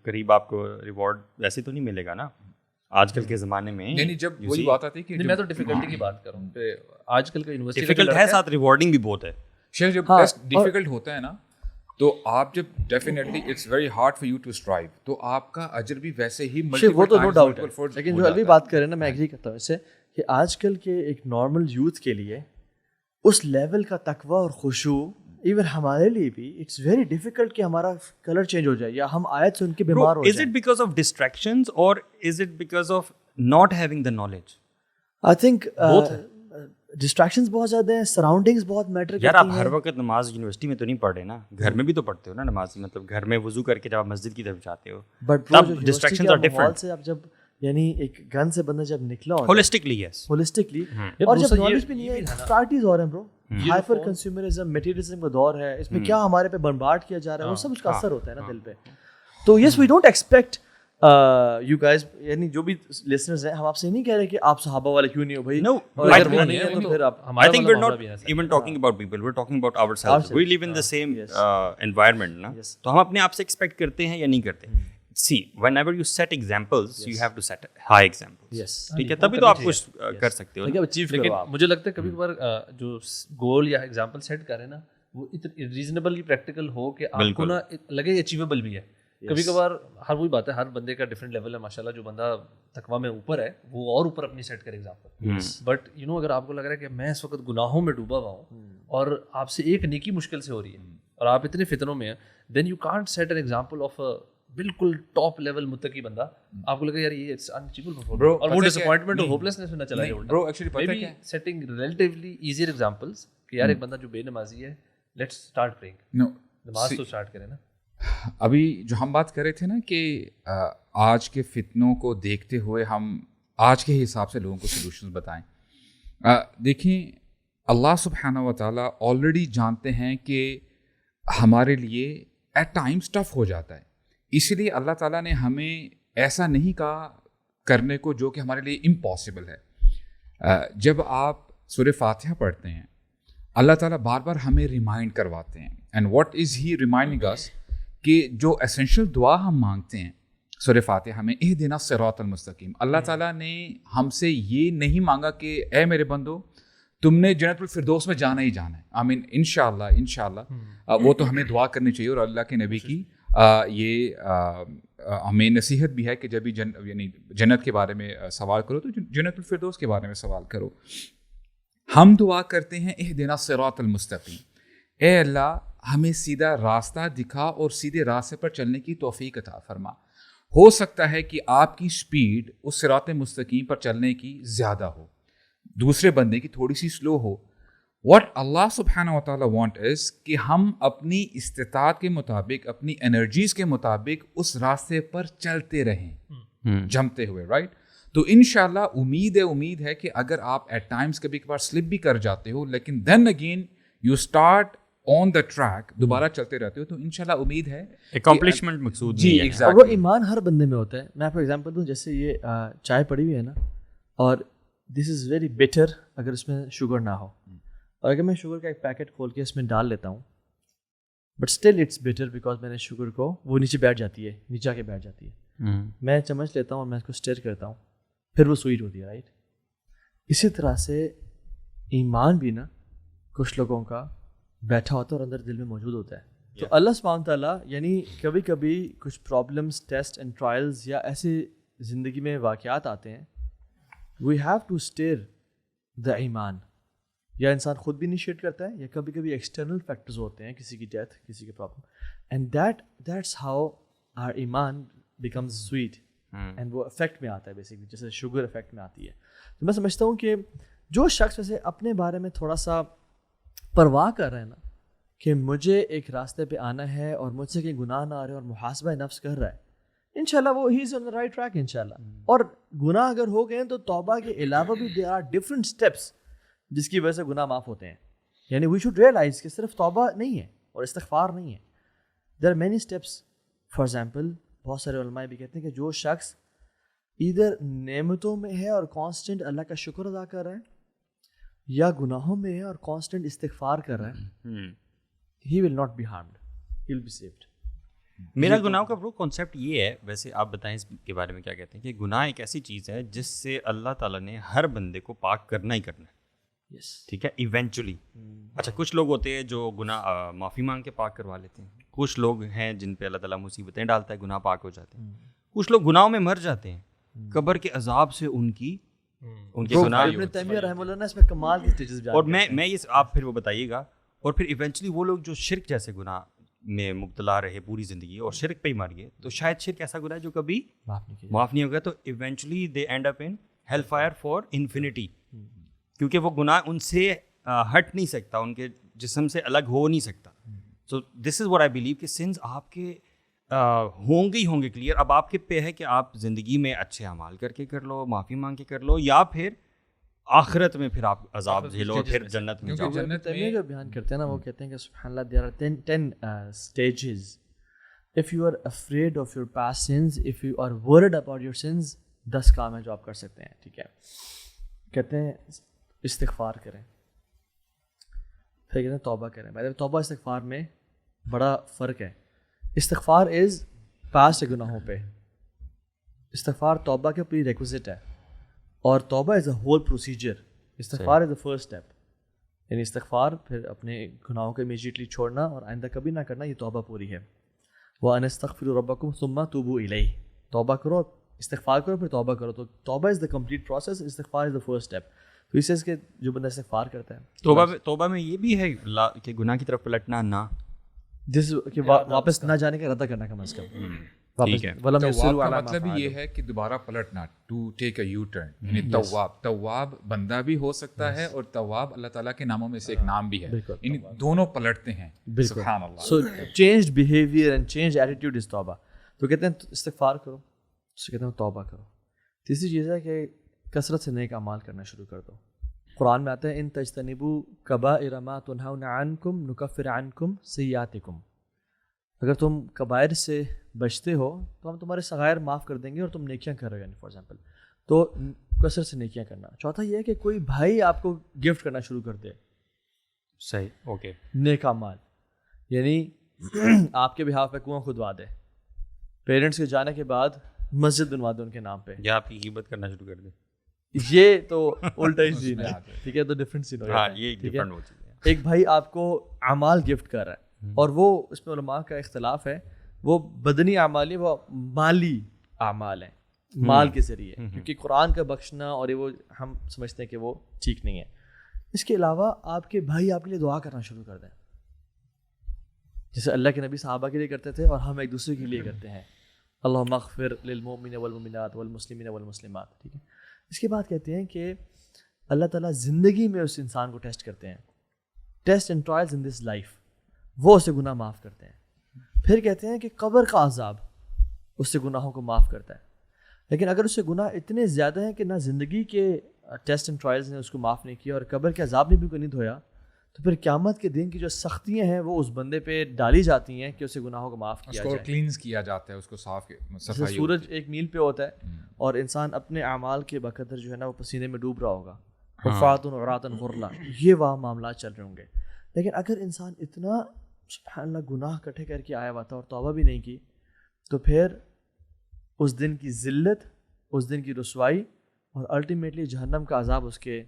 قریب آپ کو ریوارڈ ویسے تو نہیں ملے گا نا آج کل کے زمانے میں. نہیں, جب وہی بات آتی ہے کہ میں تو ڈیفیکلٹی کی بات کروں کہ آج کل کا یونیورسٹی ڈیفیکلٹ ہے, ساتھ ریوارڈنگ بھی بہت ہے. شیخ جب ٹیسٹ ڈیفیکلٹ ہوتا ہے نا, تو آپ جب definitely it's very hard for you to strive, تو آپ کا اجر بھی ویسے ہی وہ تو نو ڈاؤٹ ہے. لیکن جو ابھی بات کریں نا, میں ایگری کرتا ہوں اس سے کہ آج کل کے ایک نارمل یوتھ کے لیے اس لیول کا تقوی اور خشوع, ایون ہمارے لیے بھی اٹس ویری ڈیفیکلٹ کہ ہمارا کلر چینج ہو جائے یا ہم آیت سن کے بیمار ہو جائیں. Is it because of distractions اور is it because of not having the knowledge? I think distractions بہت زیادہ ہیں, سراؤنڈنگز بہت میٹر کرتی ہیں. یار آپ ہر وقت نماز یونیورسٹی میں تو نہیں پڑھ رہے نا, گھر میں بھی تو پڑھتے ہو نا نماز, مطلب گھر میں وضو کر کے جب آپ مسجد کی طرف جاتے ہو, بٹ ڈسٹریکشنز آر ڈفرنٹ سے. اب جب یعنی ایک گن سے بندہ جب نکلا ہوتا ہے ہولسٹکلی, یس ہولسٹکلی, اور جب نالج بھی نہیں ہے, پرائرٹیز اور ہیں برو, ہائپر کنزیومرزم, مٹیریلزم کا دور ہے, اس میں کیا ہمارے پہ بمبارڈ کیا جا رہا ہے, وہ سب اس کا اثر ہوتا ہے نا دل پہ. تو yes we don't expect you guys, یعنی جو بھی لسنرز ہیں, ہم آپ سے نہیں کہہ رہے کہ آپ صحابہ والے کیوں نہیں ہو بھائی. No, I think we're not even talking about people, we're talking about ourselves. We live in the same environment na, تو ہم اپنے آپ سے ایکسپیکٹ کرتے ہیں یا نہیں کرتے. See, whenever you set examples, you have to set high examples. ٹھیک ہے, تبھی تو آپ کچھ کر سکتے ہو. لیکن مجھے لگتا ہے کبھی کبھار جو گول یا ایگزامپل سیٹ کریں نا, وہ ریزنیبلی پریکٹیکل ہو کہ آپ کو نا لگے اچیویبل بھی ہے. کبھی کبھار ہر وہی بات ہے, ہر بندے کا ڈفرینٹ لیول ہے. ماشاء اللہ جو بندہ تقویٰ میں اوپر ہے وہ اور اوپر اپنی سیٹ کرے ایگزامپل. بٹ اگر آپ کو لگ رہا ہے کہ میں اس وقت گناہوں میں ڈوبا ہوا ہوں اور آپ سے ایک نیکی مشکل سے ہو رہی ہے اور آپ اتنے فتنوں میں ہیں, then you can't set an example of بالکل ٹاپ لیول متقی بندہ. آپ کو لگا یار یہ اٹس انچیویبل, اور وہ ڈسپوائنٹمنٹ اور ہوپلیسنس میں نہ چلا جائے. برو ایکچولی پتہ کیا ہے, سیٹنگ ریلیٹیولی ایزیئر ایگزامپلس کہ یار ایک بندہ جو بے نمازی ہے, لیٹس اسٹارٹ پریئنگ, نماز تو اسٹارٹ کریں نا. ابھی جو ہم بات کر رہے تھے نا کہ آج کے فتنوں کو دیکھتے ہوئے ہم آج کے حساب سے لوگوں کو سلوشنز بتائیں. دیکھیں, اللہ سبحانہ و تعالیٰ آلریڈی جانتے ہیں کہ ہمارے لیے ایٹ ٹائمز ٹف ہو جاتا ہے, اسی لیے اللہ تعالیٰ نے ہمیں ایسا نہیں کہا کرنے کو جو کہ ہمارے لیے امپاسبل ہے. جب آپ سورہ فاتحہ پڑھتے ہیں, اللہ تعالیٰ بار بار ہمیں ریمائنڈ کرواتے ہیں. And what is he reminding us, کہ جو اسینشیل دعا ہم مانگتے ہیں سورہ فاتحہ میں, اہدنا الصراط المستقیم, اللہ تعالیٰ نے ہم سے یہ نہیں مانگا کہ اے میرے بندو تم نے جنت الفردوس میں جانا ہی جانا ہے. آمین, انشاءاللہ وہ تو ہمیں دعا کرنی چاہیے. اور اللہ کے نبی کی یہ ہمیں نصیحت بھی ہے کہ جب بھی یعنی جنت کے بارے میں سوال کرو تو جنت الفردوس کے بارے میں سوال کرو. ہم دعا کرتے ہیں اہدنا الصراط المستقیم, اے اللہ ہمیں سیدھا راستہ دکھا اور سیدھے راستے پر چلنے کی توفیق عطا فرما. ہو سکتا ہے کہ آپ کی سپیڈ اس صراط مستقیم پر چلنے کی زیادہ ہو, دوسرے بندے کی تھوڑی سی سلو ہو. واٹ اللہ سبحانہ و تعالیٰ وانٹ از کہ ہم اپنی استطاعت کے مطابق, اپنی انرجیز کے مطابق اس راستے پر چلتے رہیں جمتے ہوئے, رائٹ. تو انشاءاللہ امید ہے کہ اگر آپ ایٹ ٹائمز کبھی کبھار سلپ بھی کر جاتے ہو, لیکن then again you start on the track دوبارہ چلتے رہتے ہو تو انشاءاللہ امید ہے اکمپلشمنٹ مقصود جی نہیں ہے. اور ایگزیکٹلی وہ ایمان ہر بندے میں ہوتا ہے. میں آپ کو ایگزامپل دوں, جیسے یہ چائے پڑی ہوئی ہے نا, اور دس از ویری بیٹر اگر اس میں شوگر نہ ہو, اور اگر میں شوگر کا ایک پیکٹ کھول کے اس میں ڈال لیتا ہوں, but still it's better because میں نے شوگر کو, وہ نیچے بیٹھ جاتی ہے, نیچے آ کے بیٹھ جاتی ہے, میں چمچ لیتا ہوں اور میں اس کو اسٹر کرتا ہوں, پھر وہ سویٹ ہوتی ہے, رائٹ. اسی طرح سے ایمان بھی نا کچھ لوگوں کا بیٹھا ہوتا ہے اور اندر دل میں موجود ہوتا ہے. تو اللہ سبحانہ تعالیٰ یعنی کبھی کبھی کچھ پرابلمس, ٹیسٹ اینڈ ٹرائلز یا ایسے زندگی میں واقعات آتے ہیں, وی ہیو ٹو اسٹیئر دا ایمان. یا انسان خود بھی انیشیٹ کرتا ہے, یا کبھی کبھی ایکسٹرنل فیکٹرز ہوتے ہیں, کسی کی ڈیتھ, کسی کی problem, and that's how our ایمان بیکمز سویٹ, اینڈ وہ افیکٹ میں آتا ہے بیسکلی, جیسے شوگر افیکٹ میں آتی ہے. تو میں سمجھتا ہوں کہ جو شخص ویسے اپنے بارے میں تھوڑا سا پرواہ کر رہے ہیں نا کہ مجھے ایک راستے پہ آنا ہے اور مجھ سے کہ گناہ نہ آ رہے اور محاسبہ نفس کر رہا ہے, انشاءاللہ وہ ہی is on the right track انشاءاللہ. اور گناہ اگر ہو گئے ہیں تو توبہ کے علاوہ بھی دیر آر ڈفرنٹ اسٹیپس جس کی وجہ سے گناہ معاف ہوتے ہیں. یعنی وی شوڈ ریئلائز کہ صرف توبہ نہیں ہے اور استغفار نہیں ہے, there are many steps. For example بہت سارے علماء بھی کہتے ہیں کہ جو شخص ادھر نعمتوں میں ہے اور کانسٹنٹ اللہ کا شکر ادا کر رہا ہے, یا گناہوں میں ہے اور کانسٹنٹ استغفار کر رہا ہے, he will not be harmed, he will be saved. میرا گناہوں کا برو کانسیپٹ یہ ہے, ویسے آپ بتائیں اس کے بارے میں کیا کہتے ہیں, کہ گناہ ایک ایسی چیز ہے جس سے اللہ تعالیٰ نے ہر بندے کو پاک کرنا ہی کرنا ہے. Yes. ٹھیک ہے, ایونچولی. اچھا, کچھ لوگ ہوتے ہیں جو گناہ معافی مانگ کے پاک کروا لیتے ہیں, کچھ لوگ ہیں جن پہ اللہ تعالیٰ مصیبتیں ڈالتا ہے, گناہ پاک ہو جاتے ہیں, کچھ لوگ گناہوں میں مر جاتے ہیں, قبر کے عذاب سے ان کے گناہ. ابن تیمیہ رحمہ اللہ نے اس میں کمال کی اسٹیجز بیان اور میں یہ آپ پھر وہ بتائیے گا, اور پھر ایونچولی وہ لوگ جو شرک جیسے گناہ میں مبتلا رہے پوری زندگی اور شرک پہ ہی مر گئے, تو شاید شرک ایسا گناہ ہے جو کبھی معاف نہیں ہوگا, تو eventually they and up in hell fire for infinity, کیونکہ وہ گناہ ان سے ہٹ نہیں سکتا, ان کے جسم سے الگ ہو نہیں سکتا. سو دس از واٹ آئی بلیو کہ سنس آپ کے ہوں گے کلیئر. اب آپ کے پہ ہے کہ آپ زندگی میں اچھے اعمال کر کے کر لو, معافی مانگ کے کر لو, یا پھر آخرت میں پھر آپ عذاب جھیلو اور پھر جنت میں جاؤ. ابن تیمیہ جو بیان کرتے ہیں نا, وہ کہتے ہیں کہ سبحان اللہ, there are 10 stages. If you are afraid of your past sins, if you are worried about your sins, 10 کام ہیں جو آپ کر سکتے ہیں. ٹھیک ہے, کہتے ہیں استغفار کریں, پھر کہتے ہیں توبہ کریں. بھائی توبہ استغفار میں بڑا فرق ہے. استغفار از پاسٹ گناہوں پہ, استغفار توبہ کے پری ریکوزٹ ہے, اور توبہ از اے ہول پروسیجر. استغفار از دا فرسٹ اسٹیپ, یعنی استغفار پھر اپنے گناہوں کو امیجیٹلی چھوڑنا اور آئندہ کبھی نہ کرنا, یہ توبہ پوری ہے. وَأَنِ اسْتَغْفِرُوا رَبَّكُمْ ثُمَّ تُوبُوا إِلَيْهِ, توبہ کرو, استغفار کرو, پھر توبہ کرو. تو توبہ از دا کمپلیٹ پروسیس, استغفار از دا فرسٹ اسٹیپ. تو اس سے کہ جو بندہ استغفار کرتا ہے, توبہ میں یہ بھی ہے کہ گناہ کی طرف پلٹنا نہ, جس کہ واپس نہ جانے کا ارادہ کرنا کم از کم. ٹھیک ہے, تواب کا مطلب یہ ہے کہ دوبارہ پلٹنا, to take a U turn. یعنی تواب بندہ بھی ہو سکتا ہے, اور تواب اللہ تعالیٰ کے ناموں میں سے ایک نام بھی ہے, یعنی دونوں پلٹتے ہیں. سبحان اللہ. So changed behaviour and change attitude is توبہ. تو کہتے ہیں استغفار کرو, تو کہتے ہیں توبہ کرو. تیسری چیز ہے کہ کثرت سے نیک اعمال کرنا شروع کر دو. قرآن میں آتا ہے ان تجتنبوا کبائر ما تنہون عنکم نکفر عنکم سیئاتکم, اگر تم کبائر سے بچتے ہو تو ہم تمہارے صغائر معاف کر دیں گے اور تم نیکیاں کرو. یعنی فار ایگزامپل تو کثرت سے نیکیاں کرنا. چوتھا یہ ہے کہ کوئی بھائی آپ کو گفٹ کرنا شروع کر دے, صحیح, اوکے, نیک اعمال, یعنی آپ کے بہاف پہ کنواں کھدوا دے, پیرنٹس کے جانے کے بعد مسجد بنوا دے ان کے نام پہ, یا آپ کی غیبت کرنا شروع کر دیں. یہ تو الٹا ہی سین ہے. ٹھیک ہے, تو ڈفرینٹ سین ہو ہاں, یہ ڈفرینٹ ہو چیز ہے. ایک بھائی آپ کو اعمال گفٹ کر رہا ہے, اور وہ اس میں علماء کا اختلاف ہے, وہ بدنی اعمال, وہ مالی اعمال ہیں, مال کے ذریعے, کیونکہ قرآن کا بخشنا اور یہ وہ ہم سمجھتے ہیں کہ وہ ٹھیک نہیں ہے. اس کے علاوہ آپ کے بھائی آپ کے لیے دعا کرنا شروع کر دیں, جیسے اللہ کے نبی صحابہ کے لیے کرتے تھے اور ہم ایک دوسرے کے لیے کرتے ہیں, اللہم اغفر للمؤمنین والمؤمنات والمسلمین والمسلمات. ٹھیک ہے, اس کے بعد کہتے ہیں کہ اللہ تعالیٰ زندگی میں اس انسان کو ٹیسٹ کرتے ہیں, test and trials in this life, وہ اسے گناہ معاف کرتے ہیں. پھر کہتے ہیں کہ قبر کا عذاب اس سے گناہوں کو معاف کرتا ہے. لیکن اگر اس سے گناہ اتنے زیادہ ہیں کہ نہ زندگی کے ٹیسٹ اینڈ ٹرائلز نے اس کو معاف نہیں کیا اور قبر کے عذاب نے بھی کوئی نہیں دھویا, تو پھر قیامت کے دن کی جو سختیاں ہیں وہ اس بندے پہ ڈالی جاتی ہیں کہ اسے گناہوں کو معاف کیا جائے. کلینز کیا جاتا ہے, اس کو صاف صفائی. سورج ایک میل پہ ہوتا ہے اور انسان اپنے اعمال کے بقدر جو ہے نا وہ پسینے میں ڈوب رہا ہوگا, وفاتن عراتن غرلا, یہ وہاں معاملات چل رہے ہوں گے. لیکن اگر انسان اتنا سبحان اللہ گناہ کٹھے کر کے آیا ہوا تھا اور توبہ بھی نہیں کی, تو پھر اس دن کی ذلت, اس دن کی رسوائی اور الٹیمیٹلی جہنم کا عذاب اس کے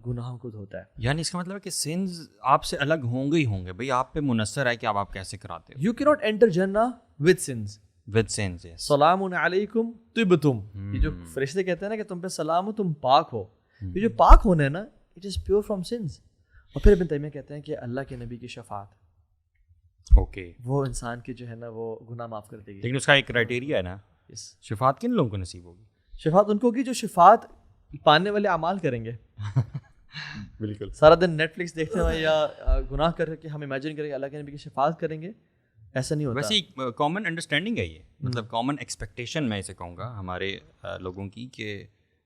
گناہوں کو دھوتا ہے. یعنی اس کا مطلب ہے کہ سینز آپ سے الگ ہوں گے ہی ہوں گے بھائی, آپ پہ منحصر ہے کہ آپ کیسے کراتے ہو. یو کی ناٹ انٹر جنہ ود سنز. ود سینز, سلام علیکم طبتم, یہ جو فرشتے کہتے ہیں نا کہ تم پہ سلام ہو, تم پاک ہو, یہ جو پاک ہونا ہے نا it is pure from sins. اور پھر ابن تیمیہ کہتے ہیں کہ اللہ کے نبی کی شفاعت, اوکے, وہ انسان کی جو ہے نا وہ گناہ معاف کر دے گی. لیکن اس کا ایک کرائٹیریا ہے نا, شفاعت کن لوگوں کو نصیب ہوگی؟ شفاعت ان کو ہوگی جو شفاعت پانے والے اعمال کریں گے. بالکل. سارا دن نیٹ فلکس دیکھتے ہیں یا گناہ کر کے ہم امیجن کریں کہ اللہ کے نبی کی شفاعت کریں گے, ایسا نہیں ہوتا. ویسے ایک کامن انڈرسٹینڈنگ ہے یہ, مطلب کامن ایکسپیکٹیشن میں اسے کہوں گا ہمارے لوگوں کی, کہ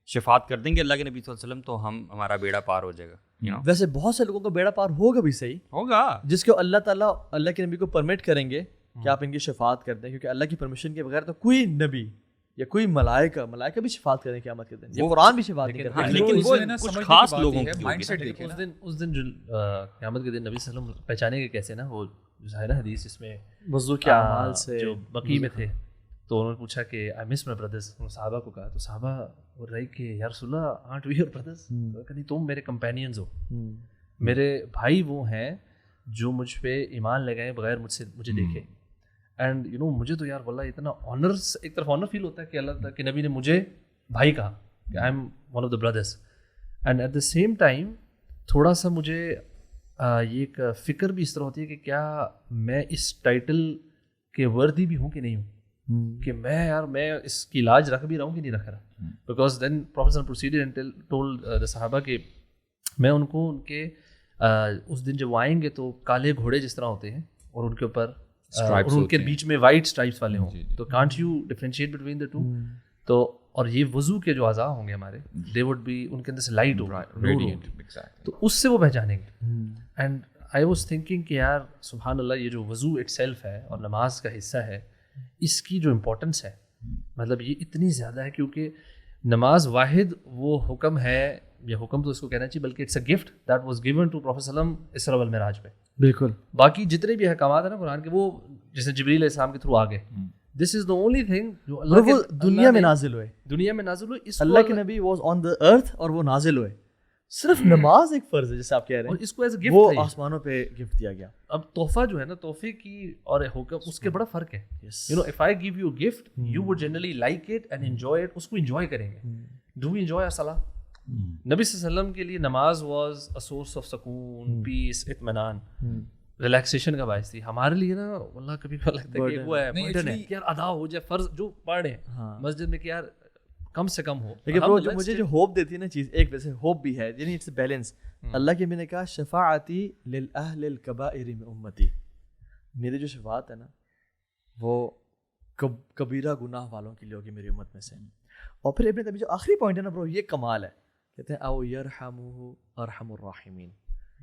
شفاعت کر دیں گے اللہ کے نبی صلی اللہ علیہ وسلم تو ہمارا بیڑا پار ہو جائے گا. ویسے بہت سے لوگوں کا بیڑا پار ہوگا بھی, صحیح ہوگا, جس کو اللہ تعالیٰ اللہ کے نبی کو پرمٹ کریں گے کہ آپ ان کی شفاعت کر دیں, کیونکہ اللہ کی پرمیشن کے بغیر تو کوئی نبی یا کوئی ملائکہ بھی شفاعت کریں قیامت کے دن, یہ قرآن بھی شفاعت نہیں کرتا. لیکن وہ کچھ خاص لوگوں کی مائنڈ سیٹ دیکھیں. اس دن جو قیامت کے دن نبی صلی اللہ علیہ وسلم پہچانے گے کیسے نا, وہ ظاہر حدیث اس میں وضو کے اعمال سے جو بقیع میں تھے تو انہوں نے پوچھا کہ آئی مس مائی بردرز, صحابہ کو کہا, تو صحابہ بول رہے کہ یا رسول اللہ آرنٹ وی یور بردرز, کہ تم میرے کمپینینز ہو, میرے بھائی وہ ہیں جو مجھ پہ ایمان لگائے بغیر مجھے دیکھے. اینڈ یو نو مجھے تو یار واللہ اتنا آنر, ایک طرف آنر فیل ہوتا ہے کہ اللہ تعالیٰ کے نبی نے مجھے بھائی کہا کہ I am one of the brothers, and at the same time تھوڑا سا مجھے یہ ایک فکر بھی اس طرح ہوتی ہے کہ کیا میں اس ٹائٹل کے وردی بھی ہوں کہ نہیں ہوں, کہ میں اس کی لاج رکھ بھی رہا ہوں کہ نہیں رکھ رہا. Because then professor proceeded and told the صحابہ کہ میں ان کو ان کے اس دن جب وہ آئیں گے تو کالے گھوڑے جس طرح ہوتے ہیں اور ان کے اوپر اور ان کے بیچ میں وائٹ اسٹرائپس والے ہوں, تو can't you differentiate between the two. تو اور یہ وضو کے جو اعضاء ہوں گے ہمارے, دے وڈ بی, ان کے اندر سے لائٹ ہوگا, تو اس سے وہ پہچانیں گے. اینڈ آئی واز تھنکنگ کہ یار سبحان اللہ, یہ جو وضو اٹ سیلف ہے اور نماز کا حصہ ہے, اس کی جو امپورٹنس ہے مطلب یہ اتنی زیادہ ہے, کیونکہ نماز واحد وہ حکم ہے, یا حکم تو اس کو کہنا چاہیے بلکہ it's a gift that was given to prophet صلی اللہ علیہ وسلم اسراء والمعراج پہ. بالکل. باقی جتنے بھی احکامات ہیں نا قرآن کے, وہ جیسے جبریل علیہ السلام کے تھرو آ گئے, دس از دا اونلی تھنگ جو اللہ دنیا میں نازل ہوئے, دنیا میں نازل ہوئے. اللہ کے نبی واز آن دا ارتھ اور وہ نازل ہوئے. صرف نماز ایک فرض ہے جیسے آپ کہہ رہے ہیں, اور اس کو ایز اے وہ گفٹ آسمانوں پہ گفٹ دیا گیا. اب تحفہ جو ہے نا, تحفے کی اور حکم اس کے بڑا فرق ہے. You know if I give you gift you would generally like it and enjoy it, اس کو انجوائے کریں گے. ڈو وی انجوائے الصلاۃ؟ نبی صلی اللہ علیہ وسلم کے لیے نماز واز اے سورس آف سکون, پیس, اطمینان, ریلیکسیشن کا باعث تھی. ہمارے لیے نا واللہ کبھی کبھی لگتا ہے کہ وہ ہے کہ یار ادا ہو جائے فرض جو پڑھے مسجد میں, کہ یار کم سے کم ہو. لیکن برو مجھے جو ہوپ دیتی ہے نا چیز, ایک ویسے ہوپ بھی ہے, یعنی اٹس بیلنس. اللہ کے نبی نے کہا شفاعتی للاہل الکبائر من امتی, میری جو شفاعت ہے نا وہ کبیرہ گناہ والوں کے لیے ہوگی میری امت میں سے. اور پھر ابن تیمیہ جو آخری پوائنٹ ہے نا برو, یہ کمال ہے, کہتے ہیں او یرحمہ ارحم الراحمین,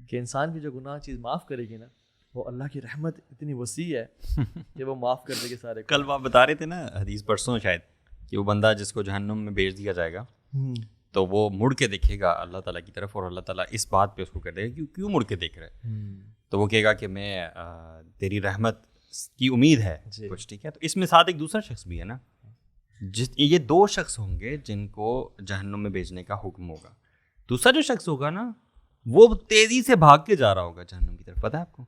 کہ انسان کی جو گناہ چیز معاف کرے گی نا, وہ اللہ کی رحمت اتنی وسیع ہے کہ وہ معاف کر دے گی سارے. کل آپ بتا رہے تھے نا حدیث پرسوں شاید, کہ وہ بندہ جس کو جہنم میں بھیج دیا جائے گا تو وہ مڑ کے دیکھے گا اللہ تعالیٰ کی طرف, اور اللہ تعالیٰ اس بات پہ اس کو کہہ دے گا کیوں مڑ کے دیکھ رہے, تو وہ کہے گا کہ میں تیری رحمت کی امید ہے کچھ, ٹھیک ہے. تو اس میں ساتھ ایک دوسرا شخص بھی ہے نا, یہ دو شخص ہوں گے جن کو جہنم میں بھیجنے کا حکم ہوگا. دوسرا جو شخص ہوگا نا وہ تیزی سے بھاگ کے جا رہا ہوگا جہنم کی طرف, پتہ ہے آپ کو.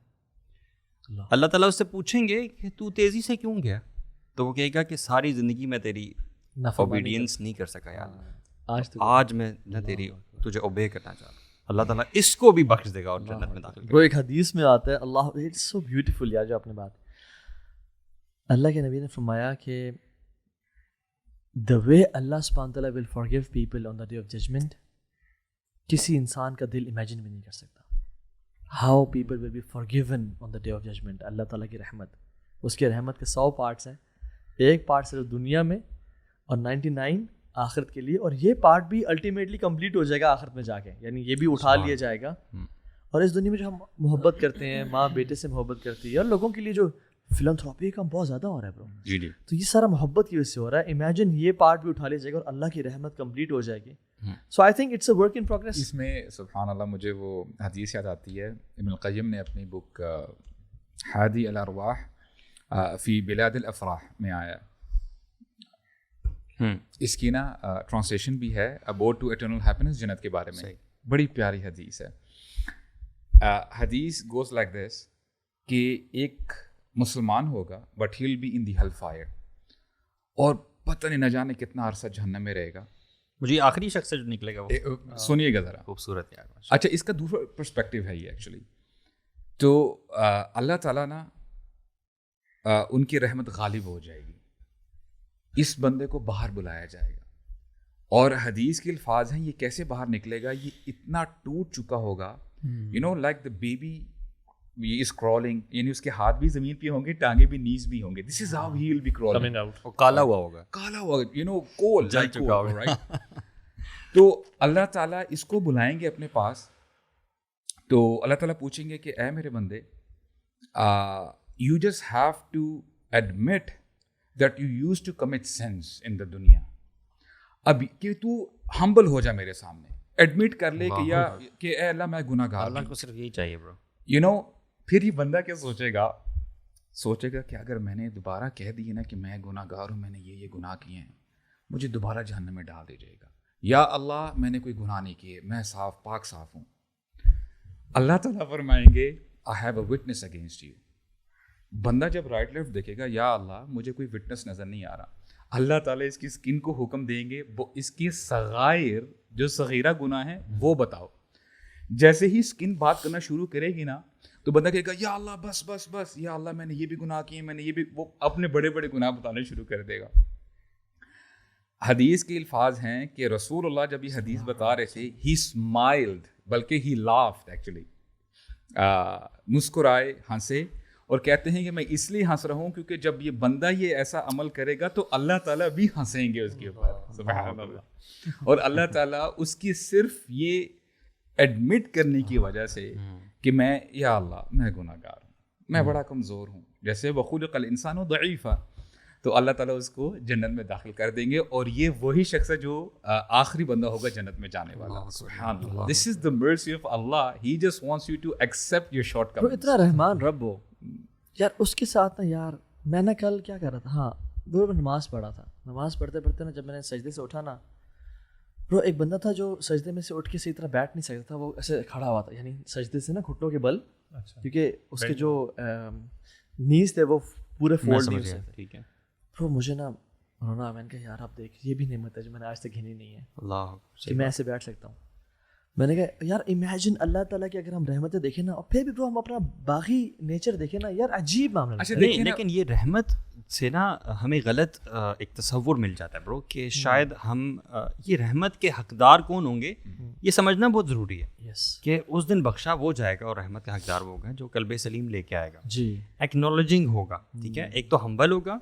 اللہ تعالیٰ اس سے پوچھیں گے کہ تو تیزی سے کیوں گیا, تو وہ کہے گا کہ ساری زندگی میں تیری اوبیڈینس نہیں کر سکا یار, آج میں نہ تیری تجھے اوبے کرنا چاہ رہا. اللہ تعالیٰ اس کو بھی بخش دے گا اور جنت میں داخل کرے گا. ایک حدیث میں آتا ہے, اللہ اٹس سو بیوٹیفل یار جو آپ نے بات, اللہ کے نبی نے فرمایا کہ the way Allah subhanahu wa ta'ala will forgive people on the day of judgment, کسی انسان کا دل امیجن بھی نہیں کر سکتا. how people will be forgiven on the day of judgment. اللہ تعالیٰ کی رحمت, اس کے رحمت کے 100 پارٹس ہیں, ایک پارٹ صرف دنیا میں اور 99 آخرت کے لیے, اور یہ پارٹ بھی الٹیمیٹلی کمپلیٹ ہو جائے گا آخرت میں جا کے, یعنی یہ بھی اٹھا لیا جائے گا. اور اس دنیا میں جو ہم محبت کرتے ہیں, ماں بیٹے سے محبت کرتی ہے, اور لوگوں کے لیے جو فلانتھراپی کا کام بہت زیادہ ہو رہا ہے برو. جی جی. تو یہ سارا محبت کی وجہ سے ہو رہا ہے. امیجن یہ پارٹ بھی اٹھا لیا جائے گا اور اللہ کی رحمت کمپلیٹ ہو جائے گی. So I think it's a work in progress. اس میں سبحان اللہ مجھے وہ حدیث یاد آتی ہے, ابن القیم نے اپنی بک ہادی الارواح فی بلاد الافراح میں آیا. اس کی نا ٹرانسلیشن بھی ہے ابورٹ ٹو ایٹرنل ہیپینس, جنت کے بارے میں. بڑی پیاری حدیث ہے. حدیث گوز لائک دس کہ ایک مسلمان ہوگا but he will be in the hellfire, اور پتہ نہیں نہ جانے کتنا عرصہ جہنم میں رہے گا. مجھے آخری شخص سے جو نکلے گا وہ سنیے گا ذرا, خوبصورت یار. اچھا اس کا دوسرا پرسپیکٹیو ہے یہ ایکچولی. تو اللہ تعالیٰ نا ان کی رحمت غالب ہو جائے گی, اس بندے کو باہر بلایا جائے گا, اور حدیث کے الفاظ ہیں یہ کیسے باہر نکلے گا, یہ اتنا ٹوٹ چکا ہوگا, you know like the baby is crawling, یعنی اس کے ہاتھ بھی زمین پہ ہوں گے, ٹانگیں بھی نیز بھی ہوں گے. This is how he will be crawling. وہ کالا ہوا ہوگا, کالا ہوا, یو نو کول جل چکا ہوگا, رائٹ. تو اللہ تعالیٰ اس کو بلائیں گے اپنے پاس, تو اللہ تعالیٰ پوچھیں گے کہ اے میرے بندے, you just have to admit that you used to commit sins in the دنیا. اب کہ تو ہمبل ہو جا میرے سامنے, ایڈمٹ کر لے کہ یا کہ اے اللہ میں گناہ گار ہوں. اللہ کو صرف یہی چاہیے برو. یو نو پھر یہ بندہ کیا سوچے گا کہ اگر میں نے دوبارہ کہہ دی نا کہ میں گناہ گار ہوں, میں نے یہ گناہ کیے ہیں, مجھے دوبارہ جہنم میں ڈال دیا جائے گا, یا اللہ میں نے کوئی گناہ نہیں کیے, میں پاک صاف ہوں. اللہ تعالیٰ فرمائیں گے I have a witness against you. بندہ جب رائٹ لیفٹ دیکھے گا, یا اللہ مجھے کوئی وٹنس نظر نہیں آ رہا, اللہ تعالیٰ اس کی اسکن کو حکم دیں گے وہ اس کی صغائر جو صغیرہ گناہ ہیں وہ بتاؤ. جیسے ہی اسکن بات کرنا شروع کرے گی نا, تو بندہ کہے گا یا اللہ بس بس بس, یا اللہ میں نے یہ بھی گناہ کیے, میں نے یہ بھی, وہ اپنے بڑے بڑے گناہ بتانے شروع کر دے گا. حدیث کے الفاظ ہیں کہ رسول اللہ جب یہ حدیث بتا رہے تھے, ہی اسمائلڈ, بلکہ ہی لافڈ ایکچولی, مسکرائے, ہنسے, اور کہتے ہیں کہ میں اس لیے ہنس رہا ہوں کیونکہ جب یہ بندہ یہ ایسا عمل کرے گا تو اللہ تعالیٰ بھی ہنسیں گے اس کے اوپر. سبحان اللہ. اور اللہ تعالیٰ اس کی صرف یہ ایڈمٹ کرنے کی وجہ سے کہ میں, یا اللہ میں گناہ گار ہوں, میں بڑا کمزور ہوں, جیسے وخلق الانسان ضعیفا, تو اللہ تعالیٰ اس کو جنت میں داخل کر دیں گے, اور یہ وہی شخص ہے جو آخری بندہ ہوگا جنت میں جانے والا. سبحان اللہ. دس is the mercy of Allah, he just wants you to accept your shortcomings. اتنا رحمان رب ہو یار. اس کے ساتھ نا یار, میں نے کل کیا کر رہا تھا, ہاں وہ میں نماز پڑھا تھا, نماز پڑھتے پڑھتے نا جب میں نے سجدے سے اٹھا نا برو, ایک بندہ تھا جو سجدے میں سے اٹھ کے صحیح طرح بیٹھ نہیں سکتا تھا, وہ ایسے کھڑا ہوا تھا, یعنی سجدے سے نا گھٹنوں کے بل, کیونکہ اس کے جو نیز تھے وہ پورے فولڈ نہیں ہو سکتے. ٹھیک ہے برو, مجھے نا رونا, میں نے کہا یار آپ دیکھ, یہ بھی نعمت ہے جو میں نے آج تک گھنی نہیں ہے, اللہ کہ میں ایسے بیٹھ سکتا ہوں. میں نے کہا یار امیجن اللہ تعالیٰ کی اگر ہم رحمتیں دیکھیں نا, اور پھر بھی برو ہم اپنا باغی نیچر دیکھیں نا, یار عجیب معاملہ ہے. لیکن یہ رحمت سے نا ہمیں غلط ایک تصور مل جاتا ہے برو, کہ شاید ہم یہ رحمت کے حقدار کون ہوں گے یہ سمجھنا بہت ضروری ہے. کہ اس دن بخشا وہ جائے گا, اور رحمت کا حقدار وہ ہوگا جو قلب سلیم لے کے آئے گا. جی, ایکنالوجنگ ہوگا, ٹھیک ہے, ایک تو ہمبل ہوگا,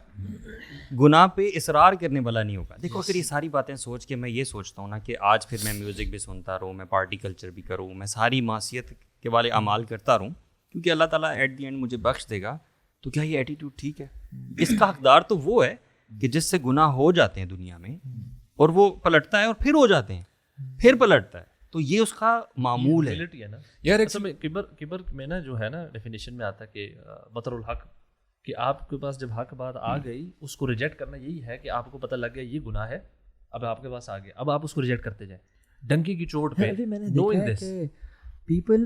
گناہ پہ اصرار کرنے والا نہیں ہوگا. دیکھو اگر یہ ساری باتیں سوچ کے میں یہ سوچتا ہوں نا کہ آج پھر میں میوزک بھی سنتا رہوں, میں پارٹی کلچر بھی کروں, میں ساری معصیت کے والے اعمال کرتا رہوں, کیونکہ اللہ تعالیٰ ایٹ دی اینڈ مجھے بخش دے گا, تو کیا یہ ایٹیٹیوڈ ٹھیک ہے؟ اس کا حقدار تو وہ ہے کہ جس سے گناہ ہو جاتے ہیں دنیا میں, اور وہ پلٹتا ہے اور پھر ہو جاتے ہیں, پھر پلٹتا ہے, تو یہ اس کا معمول ہے نا یار. اصل میں کبر میں نا جو ہے نا ڈیفینیشن میں آتا ہے کہ بطر الحق, کہ آپ کے پاس جب حق بات آ گئی اس کو ریجیکٹ کرنا یہی ہے کہ آپ کو پتہ لگ گیا یہ گناہ ہے, اب آپ کے پاس آ گیا, اب آپ اس کو ریجیکٹ کرتے جائیں ڈنکی کی چوٹ پہ. میں نے دیکھا ہے کہ پیپل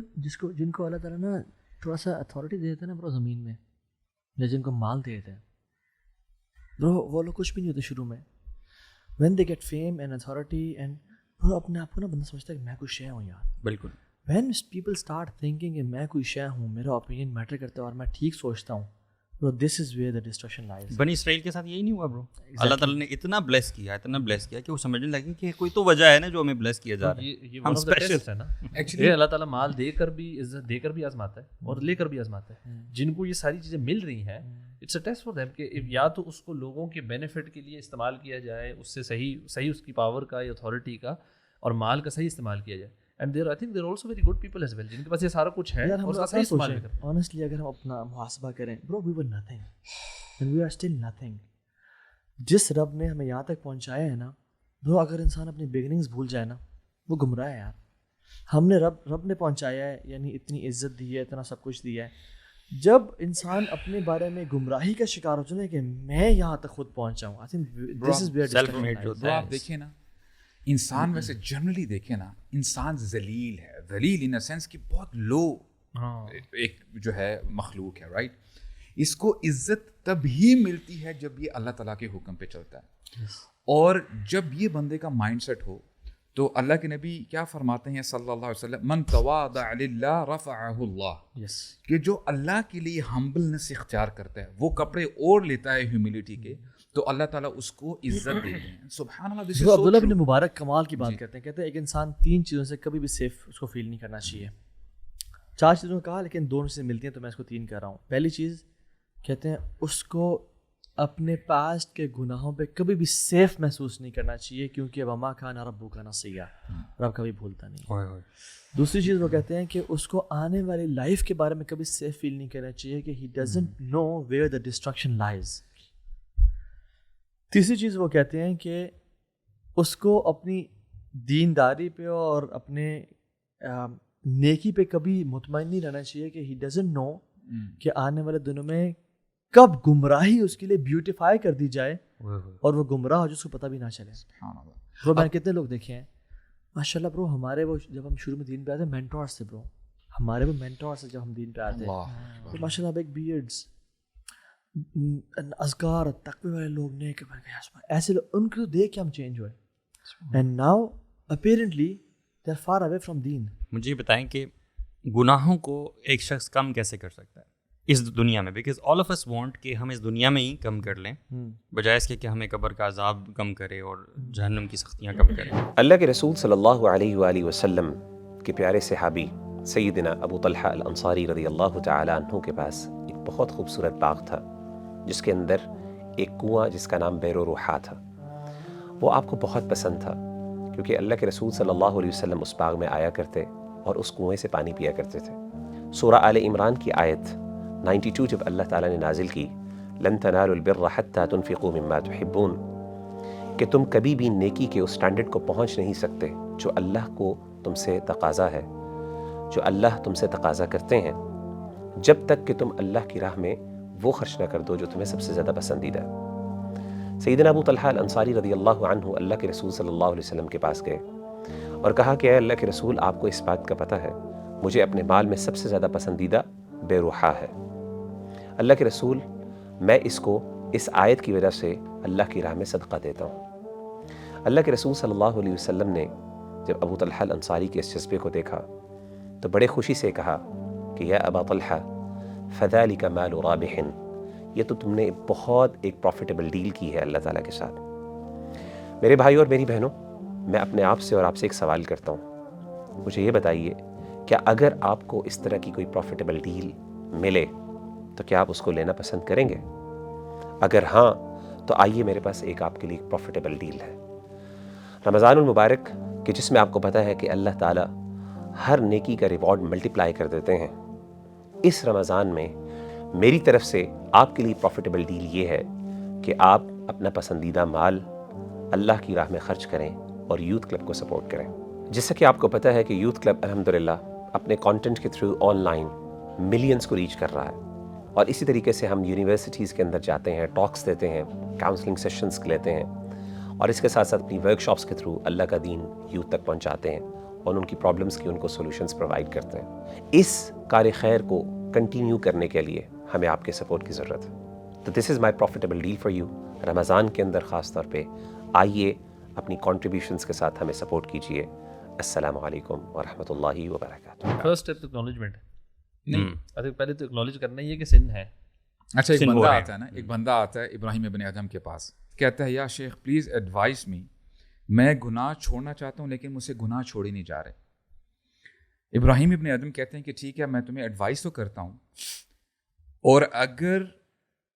جن کو اللہ تعالیٰ نا تھوڑا سا اتھارٹی دے دیتے ہیں نا برو زمین میں, یا جن کو مال دے دیتے ہیں برو, وہ لوگ کچھ بھی نہیں ہوتے شروع میں. When they get fame and authority and bro, اپنے آپ کو نا بندہ سمجھتا ہے کہ میں کوئی شے ہوں یار. بالکل. وین پیپل اسٹارٹ تھنکنگ کہ میں کوئی شے ہوں, میرا اوپینین میٹر کرتا ہے اور میں ٹھیک سوچتا ہوں, برو دس از ویئر دا ڈسٹرکشن لائز. بنی اسرائیل کے ساتھ یہی نہیں ہوا برو. اللہ تعالیٰ نے اتنا بلیس کیا کہ وہ سمجھنے لگے کہ کوئی تو وجہ ہے نا جو ہمیں بلیس کیا جا رہا ہے. یہ ون آف دی ٹیسٹ ہے نا ایکچولی. اللہ تعالیٰ مال دے کر بھی, عزت دے کر بھی آزماتا ہے اور لے کر بھی آزماتا ہے. جن کو یہ ساری چیزیں مل رہی ہیں, it's a test for them, کہ یا تو اس کو لوگوں کے بینیفٹ کے لیے استعمال کیا جائے, اس سے صحیح اس کی پاور کا یا اتھارٹی کا اور مال کا صحیح استعمال کیا جائے, and there I think there are also very good people as well جن کے پاس یہ سارا کچھ ہے یار اور ہم اس کا لوگ صحیح استعمال بھی کرتے ہیں. honestly اگر ہم اپنا محاسبہ کریں bro we were nothing and we are still nothing. جس رب نے ہمیں یہاں تک پہنچایا ہے نا bro, اگر انسان اپنی بگننگز بھول جائے نا وہ گمراہ ہے یار. ہم نے رب نے پہنچایا ہے, یعنی اتنی عزت دی ہے, اتنا سب کچھ دیا ہے. جب انسان اپنے بارے میں گمراہی کا شکار ہو چلے کہ میں یہاں تک خود پہنچا ہوں, I think this is where discussion lies. تو آپ دیکھیں نا انسان ویسے جنرلی دیکھیں نا انسان ذلیل ہے, ذلیل ان سینس کہ بہت لو ایک جو ہے مخلوق ہے, رائٹ. اس کو عزت تب ہی ملتی ہے جب یہ اللہ تعالیٰ کے حکم پہ چلتا ہے, اور جب یہ بندے کا مائنڈ سیٹ ہو تو اللہ کے نبی کیا فرماتے ہیں صلی اللہ علیہ وسلم, من تواضع للہ رفعہ اللہ, کہ جو اللہ کے لیے ہمبلنس اختیار کرتا ہے وہ کپڑے اوڑھ لیتا ہے ہیوملٹی کے, تو اللہ تعالیٰ اس کو عزت دیتے ہیں. سبحان اللہ. جو عبداللہ بن مبارک کمال کی بات کرتے ہیں, کہتے ہیں ایک انسان 3 چیزوں سے کبھی بھی سیف اس کو فیل نہیں کرنا چاہیے. 4 چیزوں کہا لیکن 2 سے ملتی ہیں تو میں اس کو 3 کر رہا ہوں. پہلی چیز کہتے ہیں اس کو اپنے پاسٹ کے گناہوں پہ کبھی بھی سیف محسوس نہیں کرنا چاہیے, کیونکہ وما کان ربک نسیا, رب کبھی بھولتا نہیں. دوسری چیز وہ کہتے ہیں کہ اس کو آنے والی لائف کے بارے میں کبھی سیف فیل نہیں کرنا چاہیے کہ he doesn't know where the destruction lies. تیسری چیز وہ کہتے ہیں کہ اس کو اپنی دینداری پہ اور اپنے نیکی پہ کبھی مطمئن نہیں رہنا چاہیے کہ ہی ڈزنٹ نو کہ آنے والے دنوں میں کب گمراہی اس کے لیے بیوٹیفائی کر دی جائے اور وہ گمراہ ہو جس کو پتہ بھی نہ چلے. برو میں نے کتنے لوگ دیکھے ہیں ماشاء اللہ برو, ہمارے وہ جب ہم شروع میں دین پہ آتے مینٹورس تھے برو, ہمارے وہ مینٹورس تھے جب ہم دین پہ آتے تو ماشاء اللہ بیگ بیئرڈس اذکار تقوی والے لوگ نے ایسے لوگ, ان کو دیکھ کے ہم چینج ہوئے. And now apparently they are far away from دین. مجھے یہ بتائیں کہ گناہوں کو ایک شخص کم کیسے کر سکتا ہے اس دنیا میں, because all of us want کہ ہم اس دنیا میں ہی کم کر لیں بجائے اس کے کہ ہمیں قبر کا عذاب کم کرے اور جہنم کی سختیاں کم کرے. اللہ کے رسول صلی اللہ علیہ وآلہ وسلم کے پیارے صحابی سیدنا ابو طلحہ الانصاری رضی اللہ تعالیٰ عنہ کے پاس ایک بہت خوبصورت باغ تھا جس کے اندر ایک کنواں جس کا نام بیر روحا تھا. وہ آپ کو بہت پسند تھا کیونکہ اللہ کے رسول صلی اللہ علیہ وسلم اس باغ میں آیا کرتے اور اس کنویں سے پانی پیا کرتے تھے. سورہ آل عمران کی آیت 92 جب اللہ تعالیٰ نے نازل کی, لن تنالوا البر حتى تنفقوا مما تحبون, کہ تم کبھی بھی نیکی کے اس سٹینڈرڈ کو پہنچ نہیں سکتے جو اللہ کو تم سے تقاضا ہے, جو اللہ تم سے تقاضا کرتے ہیں, جب تک کہ تم اللہ کی راہ میں وہ خرچ نہ کر دو جو تمہیں سب سے زیادہ پسندیدہ ہے. سیدنا ابو طلحہ الانصاری رضی اللہ عنہ اللہ کے رسول صلی اللہ علیہ وسلم کے پاس گئے اور کہا کہ اے اللہ کے رسول, آپ کو اس بات کا پتہ ہے مجھے اپنے مال میں سب سے زیادہ پسندیدہ بے روحا ہے. اللہ کے رسول, میں اس کو اس آیت کی وجہ سے اللہ کی راہ میں صدقہ دیتا ہوں. اللہ کے رسول صلی اللہ علیہ وسلم نے جب ابو طلحہ الانصاری کے اس جذبے کو دیکھا تو بڑے خوشی سے کہا کہ یا ابا طلحہ فذلک مال رابح, یہ تو تم نے بہت ایک پروفیٹیبل ڈیل کی ہے اللہ تعالیٰ کے ساتھ. میرے بھائیوں اور میری بہنوں, میں اپنے آپ سے اور آپ سے ایک سوال کرتا ہوں, مجھے یہ بتائیے کیا اگر آپ کو اس طرح کی کوئی پروفیٹیبل ڈیل ملے تو کیا آپ اس کو لینا پسند کریں گے؟ اگر ہاں تو آئیے میرے پاس ایک آپ کے لیے ایک پروفیٹیبل ڈیل ہے. رمضان المبارک کہ جس میں آپ کو پتہ ہے کہ اللہ تعالیٰ ہر نیکی کا ریوارڈ ملٹیپلائی کر دیتے ہیں, اس رمضان میں میری طرف سے آپ کے لیے پروفیٹیبل ڈیل یہ ہے کہ آپ اپنا پسندیدہ مال اللہ کی راہ میں خرچ کریں اور یوتھ کلب کو سپورٹ کریں. جیسا کہ آپ کو پتہ ہے کہ یوتھ کلب الحمدللہ اپنے کانٹینٹ کے تھرو آن لائن ملینز کو ریچ کر رہا ہے, اور اسی طریقے سے ہم یونیورسٹیز کے اندر جاتے ہیں, ٹاکس دیتے ہیں, کاؤنسلنگ سیشنز لیتے ہیں, اور اس کے ساتھ ساتھ اپنی ورک شاپس کے تھرو اللہ کا دین یوتھ تک پہنچاتے ہیں اور ان کی پرابلمس کی ان کو سولوشنز پرووائڈ کرتے ہیں. اس کار خیر کو کنٹینیو کرنے کے لیے ہمیں آپ کے سپورٹ کی ضرورت ہے. تو this is my profitable deal for you. رمضان کے اندر خاص طور پہ آئیے اپنی کنٹریبیوشنز کے ساتھ ہمیں سپورٹ کیجیے. السلام علیکم ورحمۃ اللہ وبرکاتہ. فرسٹ اسٹیپ اکنالجمنٹ نہیں, پہلے تو اکنالج کرنا ہی ہے کہ سن ہے. اچھا ایک بندہ آتا ہے نا, ایک بندہ آتا ہے ابراہیم ابن ادم کے پاس, کہتا ہے یا شیخ پلیز ایڈوائز می, میں گناہ چھوڑنا چاہتا ہوں لیکن مجھ سے گناہ چھوڑ ہی نہیں جا رہے. ابراہیم ابن ادم کہتے ہیں کہ ٹھیک ہے میں تمہیں ایڈوائز تو کرتا ہوں, اور اگر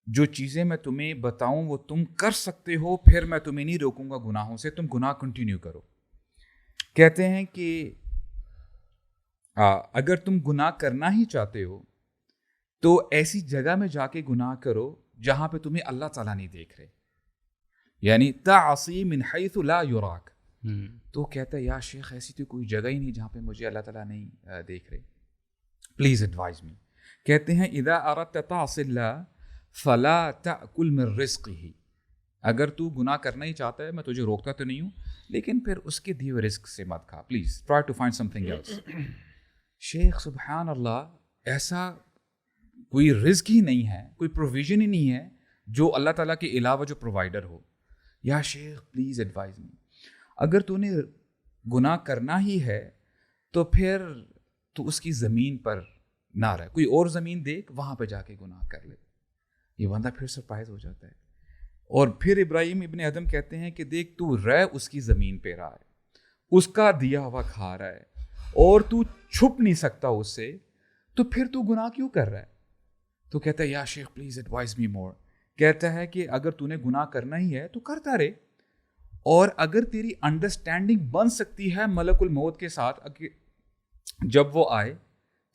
جو چیزیں میں تمہیں بتاؤں وہ تم کر سکتے ہو پھر میں تمہیں نہیں روکوں گا گناہوں سے, تم گناہ کنٹینیو کرو. کہتے ہیں کہ اگر تم گناہ کرنا ہی چاہتے ہو تو ایسی جگہ میں جا کے گناہ کرو جہاں پہ تمہیں اللہ تعالیٰ نہیں دیکھ رہے، یعنی تعصی من حیث لا یراک. تو کہتا ہے یا شیخ ایسی تو کوئی جگہ ہی نہیں جہاں پہ مجھے اللہ تعالیٰ نہیں دیکھ رہے، پلیز ایڈوائز می. کہتے ہیں اذا اردت تعصی اللہ فلا تأکل من رزقہ، اگر تو گناہ کرنا ہی چاہتا ہے میں تجھے روکتا تو نہیں ہوں، لیکن پھر اس کے دیے ہوئے رزق سے مت کھا، please try to find something else. شیخ سبحان اللہ، ایسا کوئی رزق ہی نہیں ہے، کوئی پروویژن ہی نہیں ہے جو اللہ تعالیٰ کے علاوہ جو پرووائڈر ہو. یا شیخ پلیز ایڈوائز می، اگر تو نے گناہ کرنا ہی ہے تو پھر تو اس کی زمین پر نہ رہ، کوئی اور زمین دیکھ وہاں پہ جا کے گناہ کر لے. یہ بندہ پھر سرپرائز ہو جاتا ہے. اور پھر ابراہیم ابن ادم کہتے ہیں کہ دیکھ تو رہ اس کی زمین پہ رہا ہے، اس کا دیا ہوا کھا رہا ہے اور تو چھپ نہیں سکتا اس سے، تو پھر تو گناہ کیوں کر رہا ہے؟ تو کہتا ہے یا شیخ پلیز ایڈوائز می مور. کہتا ہے کہ اگر تو نے گناہ کرنا ہی ہے تو کرتا رہے، اور اگر تیری انڈرسٹینڈنگ بن سکتی ہے ملک الموت کے ساتھ، جب وہ آئے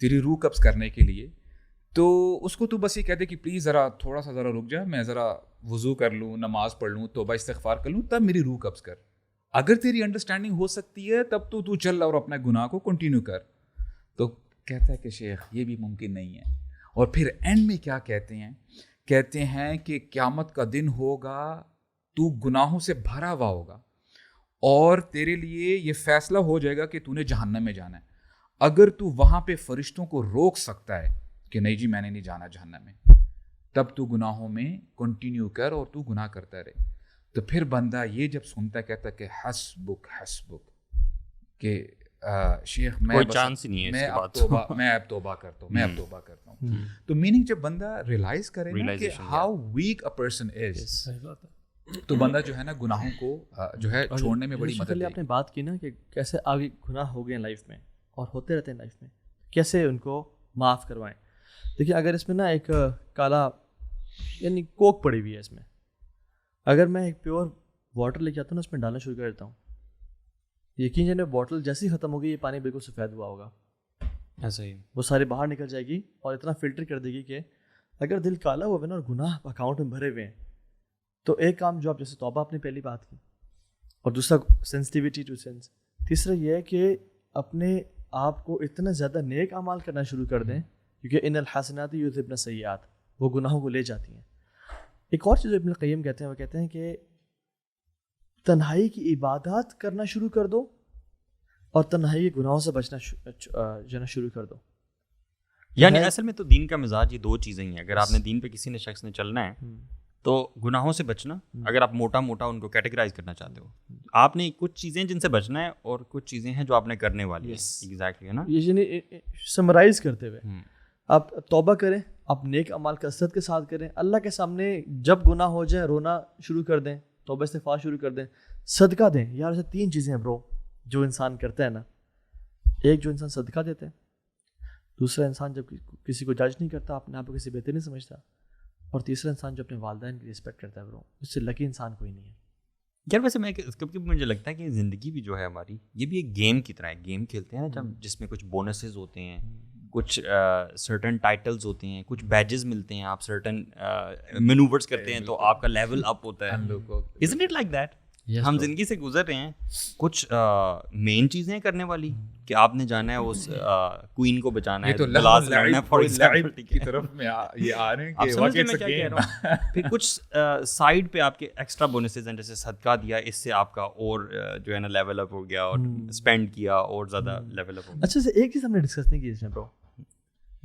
تیری روح قبض کرنے کے لیے، تو اس کو تو بس یہ کہتے کہ پلیز ذرا تھوڑا سا ذرا رک جا، میں ذرا وضو کر لوں، نماز پڑھ لوں، توبہ استغفار کر لوں، تب میری روح قبض کر. اگر تیری انڈرسٹینڈنگ ہو سکتی ہے تب تو چل اور اپنے گناہ کو کنٹینیو کر. تو کہتا ہے کہ شیخ یہ بھی ممکن نہیں ہے. اور پھر اینڈ میں کیا کہتے ہیں کہ قیامت کا دن ہوگا، تو گناہوں سے بھرا ہوا ہوگا اور تیرے لیے یہ فیصلہ ہو جائے گا کہ تو نے جہنم میں جانا ہے. اگر تو وہاں پہ فرشتوں کو روک سکتا ہے کہ نہیں جی میں نے نہیں جانا جہنم میں، تب تو گناہوں میں کنٹینیو کر اور تو گناہ کرتا رہے. تو پھر بندہ یہ جب سنتا ہے کہتا ہے کہ حسبک کہ شیخ میں کوئی چانس ہی نہیں ہے میں اب توبہ کرتا ہوں. تو میننگ جب بندہ ریلائز کرے نا کہ how weak a person is, تو بندہ جو ہے نا گناہوں کو جو ہے چھوڑنے میں بڑی مدد. آپ نے بات کی نا کہ کیسے آگے گناہ ہو گئے لائف میں اور ہوتے رہتے ہیں لائف میں، کیسے ان کو معاف کروائیں. دیکھیے اگر اس میں نا ایک کالا یعنی کوک پڑی ہوئی ہے اس میں، اگر میں ایک پیور واٹر لے کے آتا ہوں نا اس میں ڈالنا شروع کر دیتا ہوں، یقین جانے بوٹل جیسی ختم ہوگی یہ پانی بالکل سفید ہوا ہوگا، ایسا ہی وہ سارے باہر نکل جائے گی اور اتنا فلٹر کر دے گی کہ اگر دل کالا ہوا ہے نا اور گناہ اکاؤنٹ میں بھرے ہوئے ہیں، تو ایک کام جو آپ جیسے توبہ اپنی پہلی بات کی، اور دوسرا سینسٹیوٹی ٹو سینس، تیسرا یہ ہے کہ اپنے آپ کو اتنا زیادہ نیک اعمال کرنا شروع کر دیں کیونکہ ان الحسنات یذھبن السیئات، وہ گناہوں کو لے جاتی ہیں. ایک اور چیز ابن القیم کہتے ہیں، وہ کہتے ہیں کہ تنہائی کی عبادات کرنا شروع کر دو اور تنہائی کے گناہوں سے بچنا جانا شروع کر دو. یعنی اصل میں تو دین کا مزاج یہ دو چیزیں ہی ہیں. اگر آپ نے دین پہ کسی نے شخص نے چلنا ہے تو گناہوں سے بچنا، اگر آپ موٹا موٹا ان کو کیٹیگرائز کرنا چاہتے ہو، آپ نے کچھ چیزیں جن سے بچنا ہے اور کچھ چیزیں ہیں جو آپ نے کرنے والی ہیں. ایگزیکٹلی ہے نا، یہ سمرائز کرتے ہوئے آپ توبہ کریں، آپ نیک اعمال کثرت کے ساتھ کریں، اللہ کے سامنے جب گناہ ہو جائیں رونا شروع کر دیں، توبہ استغفار شروع کر دیں، صدقہ دیں. یار ایسے 3 چیزیں ہیں برو جو انسان کرتا ہے نا، ایک جو انسان صدقہ دیتا ہے، دوسرا انسان جب کسی کو جج نہیں کرتا، اپنے آپ کو کسی بہتر نہیں سمجھتا، اور تیسرا انسان جو اپنے والدین کی رسپیکٹ کرتا ہے برو، اس سے لکی انسان کوئی نہیں ہے. یار ویسے میں کبھی مجھے لگتا ہے کہ زندگی بھی جو ہے ہماری یہ بھی ایک گیم کی طرح ہے. گیم کھیلتے ہیں نا جب، جس میں کچھ بونسز ہوتے ہیں، کچھ سرٹن ٹائٹلز ہوتے ہیں، کچھ بیجز ملتے ہیں، آپ سرٹن مینوورز کرتے ہیں تو آپ کا لیول اپ ہوتا ہے. Isn't it like that؟ ہم زندگی سے گزر رہے ہیں، کچھ مین چیزیں کرنے والی کہ آپ نے جانا ہے اس کوئین کو بچانا ہے، گلاس لڑنا ہے فار ایگزامپل کی طرف میں یہ آ رہے ہیں کہ واقعی میں کیا کہہ رہا ہوں. پھر کچھ سائڈ پہ آپ کے ایکسٹرا بونسز ہیں، جیسے صدقہ دیا، اس سے آپ کا اور جو ہے نا لیول اپ ہو گیا، اور اسپینڈ کیا اور زیادہ لیول اپ ہو گیا. اچھا سے ایک چیز ہم نے ڈسکس نہیں کی اس میں برو،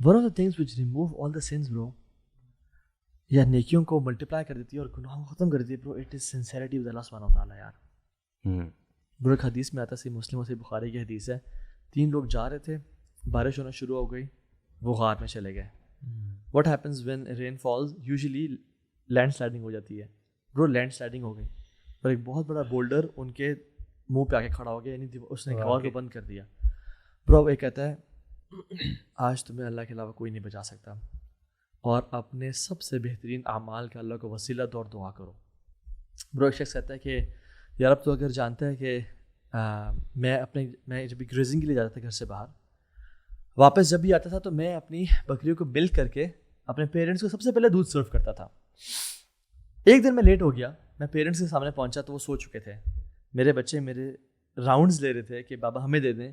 one of the things which remove all the since برو، یا نیکیوں کو ملٹیپلائی کر دیتی ہے اور گناہوں کو ختم کر دیتی ہے برو، اٹ از سنسیریٹی ود اللہ سبحانہ و تعالیٰ. یار برو ایک حدیث میں آتا ہے، مسلم اور بخاری کی حدیث ہے، 3 لوگ جا رہے تھے، بارش ہونا شروع ہو گئی، وہ غار میں چلے گئے. What happens when rain falls? Usually land sliding ہو جاتی ہے برو. لینڈ سلائڈنگ ہو گئی اور ایک بہت بڑا بولڈر ان کے منہ پہ آ کے کھڑا ہو گیا، یعنی اس نے غار کو بند کر دیا. برو ایک کہتا ہے آج تمہیں اللہ کے علاوہ کوئی نہیں بچا سکتا، اور اپنے سب سے بہترین اعمال کا اللہ کو وسیلہ دو اور دعا کرو. برو ایک شخص کہتا ہے کہ یار اب تو اگر جانتا ہے کہ میں جب گریزنگ کے لیے جاتا تھا گھر سے باہر، واپس جب بھی آتا تھا تو میں اپنی بکریوں کو ملک کر کے اپنے پیرنٹس کو سب سے پہلے دودھ سرو کرتا تھا. ایک دن میں لیٹ ہو گیا, میں پیرنٹس کے سامنے پہنچا تو وہ سو چکے تھے. میرے بچے میرے راؤنڈز لے رہے تھے کہ بابا ہمیں دے دیں,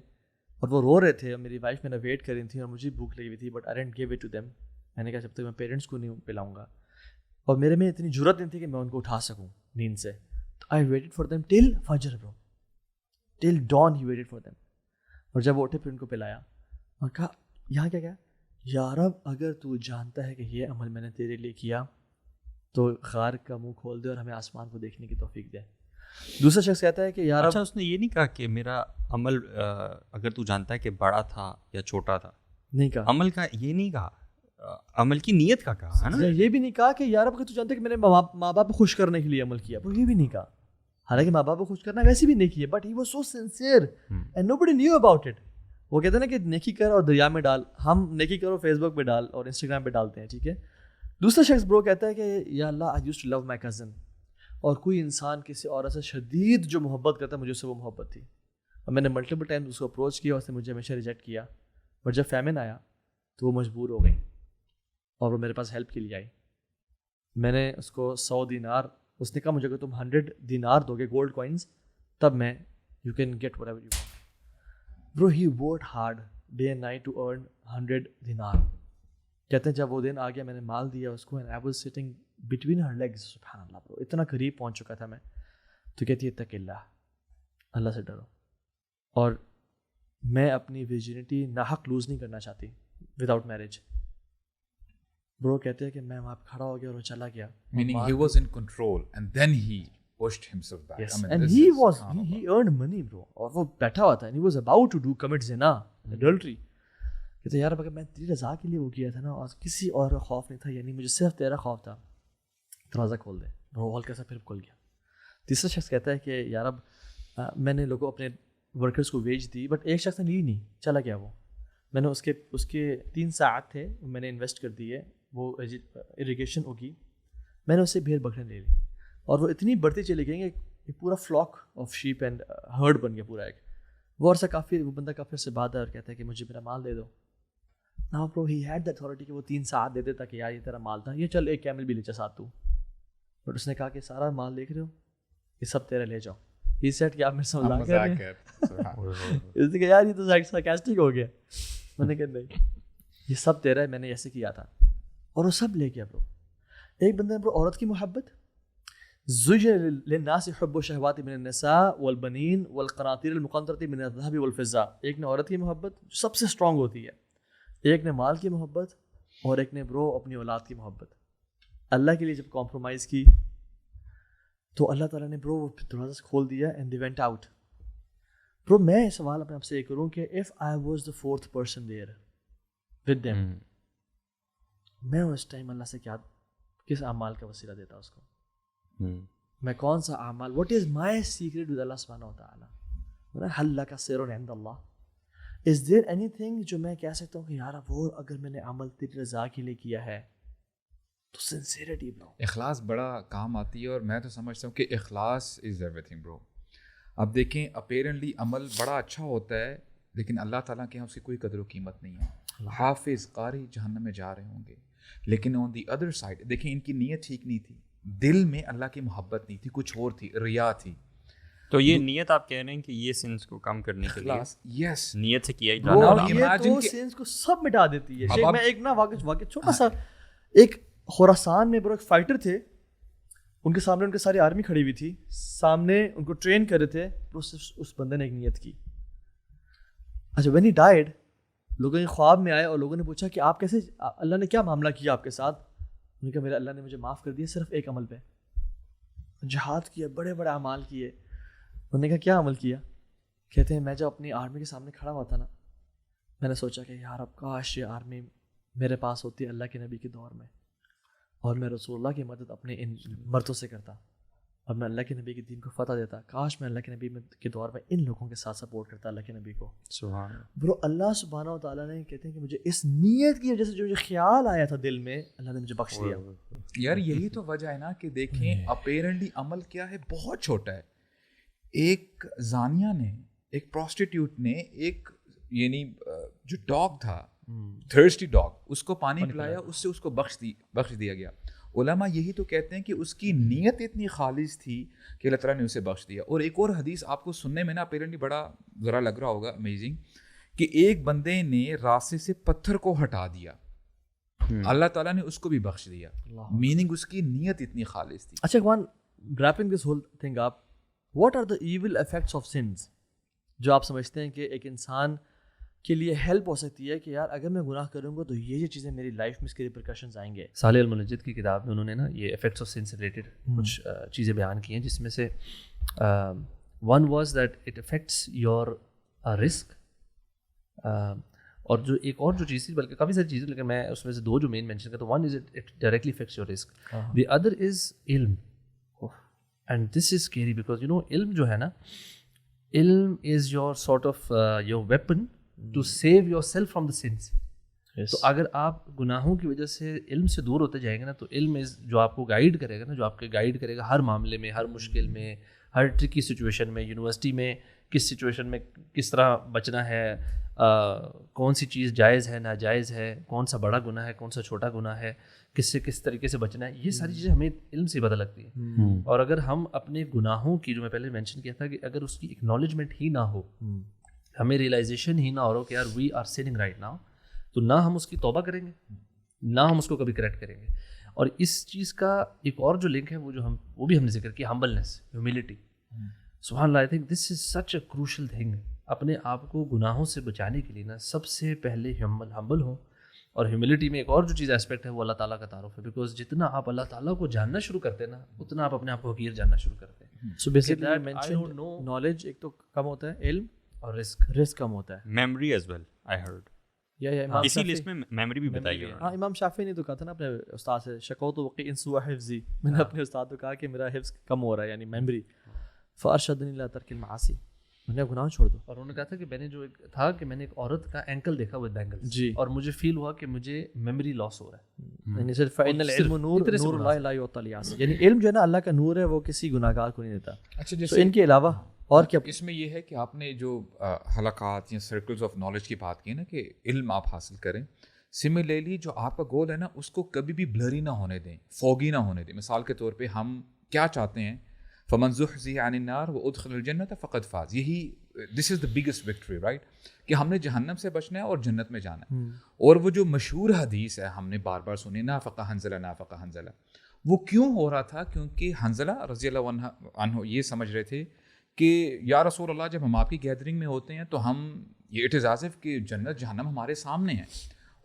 اور وہ رو رہے تھے, اور میری وائف میرا ویٹ کر رہی تھی, اور مجھے بھوک لگی ہوئی تھی, but I didn't give it to them. میں نے کہا جب تک میں پیرنٹس کو نہیں پلاؤں گا, اور میرے میں اتنی جرت نہیں تھی کہ میں ان کو اٹھا سکوں نیند سے. تو I waited for them till فجر bro, till dawn he waited for them. اور جب وہ اٹھے پھر ان کو پلایا, اور کہا یہاں کیا یا رب اگر تو جانتا ہے کہ یہ عمل میں نے تیرے لیے کیا تو غار کا منہ کھول دے اور ہمیں آسمان کو دیکھنے کی توفیق دے. دوسرا شخص کہتا ہے کہ یار اچھا اس نے یہ نہیں کہا کہ میرا عمل اگر تو جانتا ہے کہ بڑا تھا یا چھوٹا تھا, نہیں کہا, عمل کا یہ نہیں کہا, عمل کی نیت کا کہا ہے نا. یہ بھی نہیں کہا کہ یار اگر تو جانتا ہے کہ میں نے ماں باپ کو خوش کرنے کے لیے عمل کیا, وہ یہ بھی نہیں کہا. حالانکہ ماں باپ کو خوش کرنا ویسے بھی نہیں کیا, but he was so sincere and nobody new about it. وہ کہتے ہیں نا کہ نیکی کر اور دریا میں ڈال, ہم نیکی کرو فیس بک پہ ڈال اور انسٹاگرام پہ ڈالتے ہیں, ٹھیک ہے. دوسرا شخص برو کہتا ہے کہ یا اللہ I used to love my cousin, اور کوئی انسان کسی عورت سے شدید جو محبت کرتا ہے مجھے اس سے وہ محبت تھی, اور میں نے ملٹیپل ٹائم اس کو اپروچ کیا, اس نے مجھے ہمیشہ ریجیکٹ کیا, بٹ جب فیمن آیا تو وہ مجبور ہو گئی اور وہ میرے پاس ہیلپ کے لیے آئی. میں نے اس کو 100 دینار, اس نے کہا مجھے اگر تم 100 دینار دو گے گولڈ کوائنس تب میں you can get whatever you want. Bro he worked hard day and night to earn 100 دینار. کہتے ہیں جب وہ دن آ گیا میں نے مال دیا اس کو, and I was sitting between her legs. سبحان اللہ برو, اتنا قریب پہنچ چکا تھا میں. تو کہتی ہے اتق اللہ, اللہ سے ڈرو, اور میں اپنی ویجنٹی ناحق لوز نہیں کرنا چاہتی وداؤٹ میرج. برو کہتے ہیں کہ میں وہاں پہ کھڑا ہو گیا اور وہ چلا گیا. Meaning he was in control and then he pushed himself back. Yes. I mean, And this he is- was he earned money bro, اور وہ بیٹھا ہوا تھا, and he was about to commit zina, adultery. کہتے یار اگر میں تیری رضا کے لیے وہ کیا تھا نا, اور کسی اور کا خوف نہیں تھا, یعنی مجھے صرف تیرا خوف تھا, دروازہ کھول دے. برو ہال کیسا پھر کھل گیا. تیسرا شخص کہتا ہے کہ یار اب میں نے لوگوں اپنے ورکرز کو ویج دی, بٹ ایک شخص نے لی نہیں, چلا گیا وہ. میں نے اس کے 3 ساعت تھے, میں نے انویسٹ کر دیے, وہ اریگیشن ہوگی, میں نے اس سے بھیڑ بکرے لے لی, اور وہ اتنی بڑھتی چلی گئی کہ پورا flock of sheep and herd بن گیا پورا ایک. وہ عرصہ کافی, وہ بندہ کافی عرصے بعد ہے اور کہتا ہے کہ مجھے میرا مال دے دو. نا برو ہی ہیڈ دا اتھارٹی کہ وہ 3 ساعت دے دیتا کہ یار یہ تیرا مال تھا, یہ چل ایک کیمل بھی لے جا ساتھ تو, بٹ اس نے کہا کہ سارا مال دیکھ رہے ہو یہ سب تیرا لے جاؤ. ہی سیٹ کہ آپ میرے سے مذاق کر رہے ہیں. اس نے کہا یار یہ تو سارکاسٹک ہو گیا. میں نے کہا نہیں یہ سب تیرا ہے, میں نے ایسے کیا تھا, اور وہ سب لے گیا برو. ایک بندے نے برو عورت کی محبت, زُجِّنَ لِلنَّاسِ حُبُّ الشَّهَوَاتِ مِنَ النِّسَاءِ وَالْبَنِينَ وَالْقَنَاطِيرِ الْمُقَنطَرَةِ مِنَ الذَّهَبِ وَالْفِضَّةِ. ایک نے عورت کی محبت جو سب سے اسٹرانگ ہوتی ہے, ایک نے مال کی محبت, اور ایک نے برو اپنی اولاد کی محبت. اللہ کے لیے جب کمپرومائز کی تو اللہ تعالیٰ نے برو وہ دروازہ کھول دیا, اینڈ دی وینٹ آؤٹ. برو میں سوال اپنے آپ سے یہ کروں کہ if I was the 4th person there with them, میں اس ٹائم اللہ سے کیا کس اعمال کا وسیلہ دیتا اس کو, میں کون سا اعمال, what is my secret with اللہ سبحانہ و تعالیٰ, حل لک سر عند اللہ, از دیر اینی تھنگ جو میں کہہ سکتا ہوں کہ یار وہ اگر میں نے عمل تیری رضا کے لیے کیا ہے تو سنسیریٹی برو. اخلاص بڑا کام آتی ہے, اور میں تو سمجھتا ہوں کہ اخلاص از ایوری تھنگ برو. اب دیکھیں اپیرنٹلی عمل بڑا اچھا ہوتا ہے, لیکن اللہ تعالیٰ کے یہاں اس کی کوئی قدر و قیمت نہیں ہے. حافظ قاری جہنم میں جا رہے ہوں گے, لیکن آن دی ادر سائڈ دیکھیں ان کی نیت ٹھیک نہیں تھی, دل میں اللہ کی محبت نہیں تھی, کچھ اور تھی, ریا تھی. تو یہ نیت آپ کہہ رہے ہیں کہ یہ سنس کو کم کرنے کے لیے یس نیت سے کیا ہی وہ جانا. یہ تو سینس کو سب مٹا دیتی ہے. شیخ میں ایک نا واقع چھوٹا سا, ایک خراسان میں برو ایک فائٹر تھے, ان کے سامنے ان کے ساری آرمی کھڑی ہوئی تھی, سامنے ان کو ٹرین کر رہے تھے, اس بندے نے ایک نیت کی. اچھا وین ہی ڈائڈ, لوگوں کے خواب میں آئے اور لوگوں نے پوچھا کہ آپ کیسے, اللہ نے کیا معاملہ کیا آپ کے ساتھ؟ انہوں نے کہا میرا اللہ نے مجھے معاف کر دیا صرف ایک عمل پہ, جہاد کیا, بڑے بڑے اعمال کیے. انہوں نے کہا کیا عمل کیا؟ کہتے ہیں میں جب اپنی آرمی کے سامنے کھڑا ہوا تھا نا, میں نے سوچا کہ یار اب کاش یہ آرمی میرے پاس ہوتی ہے اللہ کے نبی کے دور میں, اور میں رسول اللہ کی مدد اپنے ان مردوں سے کرتا, اور میں اللہ کے نبی کے دین کو فتح دیتا. کاش میں اللہ کے نبی کے دور میں ان لوگوں کے ساتھ سپورٹ کرتا اللہ کے نبی کو. سبحان برو اللہ سبحانہ و تعالیٰ نے کہتے ہیں کہ مجھے اس نیت کی وجہ سے جو مجھے خیال آیا تھا دل میں, اللہ نے مجھے بخش دیا. یار یہی تو وجہ ہے نا کہ دیکھیں اپیرنٹلی عمل کیا ہے, بہت چھوٹا ہے. ایک زانیہ نے, ایک پروسٹیٹیوٹ نے ایک یعنی جو ڈاگ تھا تھرسٹی ڈاگ اس کو پانی پلایا, اس سے اس کو بخش دیا گیا. علماء یہی تو کہتے ہیں کہ اس کی نیت اتنی خالص تھی کہ اللہ تعالیٰ نے اسے بخش دیا. اور ایک اور حدیث آپ کو سننے میں نا اپیرنٹلی بڑا ذرا لگ رہا ہوگا امیزنگ, کہ ایک بندے نے راستے سے پتھر کو ہٹا دیا, اللہ تعالیٰ نے اس کو بھی بخش دیا, میننگ اس کی نیت اتنی خالص تھی. اچھا اخوان, wrapping this whole thing up, what are the evil effects of sins جو آپ سمجھتے ہیں کہ ایک انسان کے لیے ہیلپ ہو سکتی ہے کہ یار اگر میں گناہ کروں گا تو یہ چیزیں میری لائف میں اس کے ریپرکشنز آئیں گے. صالح المنجد کی کتاب میں انہوں نے نا یہ افیکٹس آف سن سے ریلیٹڈ کچھ چیزیں بیان کی ہیں, جس میں سے one was that it affects your risk, اور جو ایک اور جو چیز تھی, بلکہ کافی ساری چیزیں, لیکن میں اس میں سے دو جو مین مینشن کرتا ہوں. One is it directly affects your رسک, دی ادر از علم, and this is scary because you know علم جو ہے نا, علم is your sort of your weapon to save yourself from the sins. تو اگر آپ گناہوں کی وجہ سے علم سے دور ہوتے جائیں گے نا, تو علم از جو آپ کو گائیڈ کرے گا نا, جو آپ کے گائیڈ کرے گا ہر معاملے میں, ہر مشکل میں, ہر ٹرکی سچویشن میں, یونیورسٹی میں کس سچویشن میں کس طرح بچنا ہے, کون سی چیز جائز ہے ناجائز ہے, کون سا بڑا گناہ ہے کون سا چھوٹا گناہ ہے, کس سے کس طریقے سے بچنا ہے, یہ ساری چیزیں ہمیں علم سے پتہ لگتی ہیں. اور اگر ہم اپنے گناہوں کی, جو میں پہلے مینشن کیا تھا کہ اگر اس کی اکنالجمنٹ ہی نہ ہو, ہمیں ریئلائزیشن ہی نہ ہو کہ یار we are sinning right now, تو نہ ہم اس کی توبہ کریں گے, نہ ہم اس کو کبھی کریکٹ کریں گے. اور اس چیز کا ایک اور جو لنک ہے وہ بھی ہم نے ذکر کیا, ہمبلنس, ہیوملٹی. سبحان اللہ, I think this is such a crucial thing. اپنے آپ کو گناہوں سے بچانے کے لیے نا سب سے پہلے ہمبل ہوں. اور ہیوملٹی میں ایک اور جو چیز اسپیکٹ ہے وہ اللہ تعالیٰ کا تعارف ہے, بیکاز جتنا آپ اللہ تعالیٰ کو جاننا شروع کرتے ہیں نا, اتنا آپ اپنے آپ کو حقیر جاننا شروع کرتے ہیں. سو بیسیکلی نالج ایک تو کم ہوتا ہے, علم اور رسک کم ہوتا ہے, memory as well I heard, اسی لسٹ میں میموری بھی بتائی گئی. ہاں, امام شافعی نے تو کہا تھا نا اپنے استاد سے, شکوت وقی انسوا حفظی, میں نے اپنے استاد کو کہا کہ میرا حفظ کم ہو رہا ہے, یعنی میموری, فارشدنی لا ترک المعاصی, میں نے گناہ چھوڑ دو. اور انہوں نے کہا تھا کہ میں نے جو ایک تھا کہ میں نے ایک عورت کا اینکل دیکھا ود بینگلز, جی, اور مجھے فیل ہوا کہ مجھے میموری لاس ہو رہا ہے. یعنی صرف فإن العلم نور اللہ لا یعطى لعاصی, یعنی علم جو ہے نا اللہ کا نور ہے, وہ کسی گناہگار کو نہیں دیتا. اچھا, تو ان کے علاوہ اور کیا اس میں یہ ہے کہ آپ نے جو حلقات یا سرکلز آف نالج کی بات کی نا, کہ علم آپ حاصل کریں, سملرلی جو آپ کا گول ہے نا اس کو کبھی بھی بلری نہ ہونے دیں, فوگی نہ ہونے دیں. مثال کے طور پہ ہم کیا چاہتے ہیں, فمن زحزح عن النار وادخل الجنة فقد فاز, یہی دس is the biggest victory, right, کہ ہم نے جہنم سے بچنا ہے اور جنت میں جانا ہے. اور وہ جو مشہور حدیث ہے ہم نے بار بار سنی, نافق حنظلہ نافق حنظلہ, وہ کیوں ہو رہا تھا؟ کیونکہ حنظلہ رضی اللہ عنہ یہ سمجھ رہے تھے کہ یا رسول اللہ, جب ہم آپ کی گیدرنگ میں ہوتے ہیں تو ہم یہ اٹ از ایز اف کہ جنت جہنم ہمارے سامنے ہے,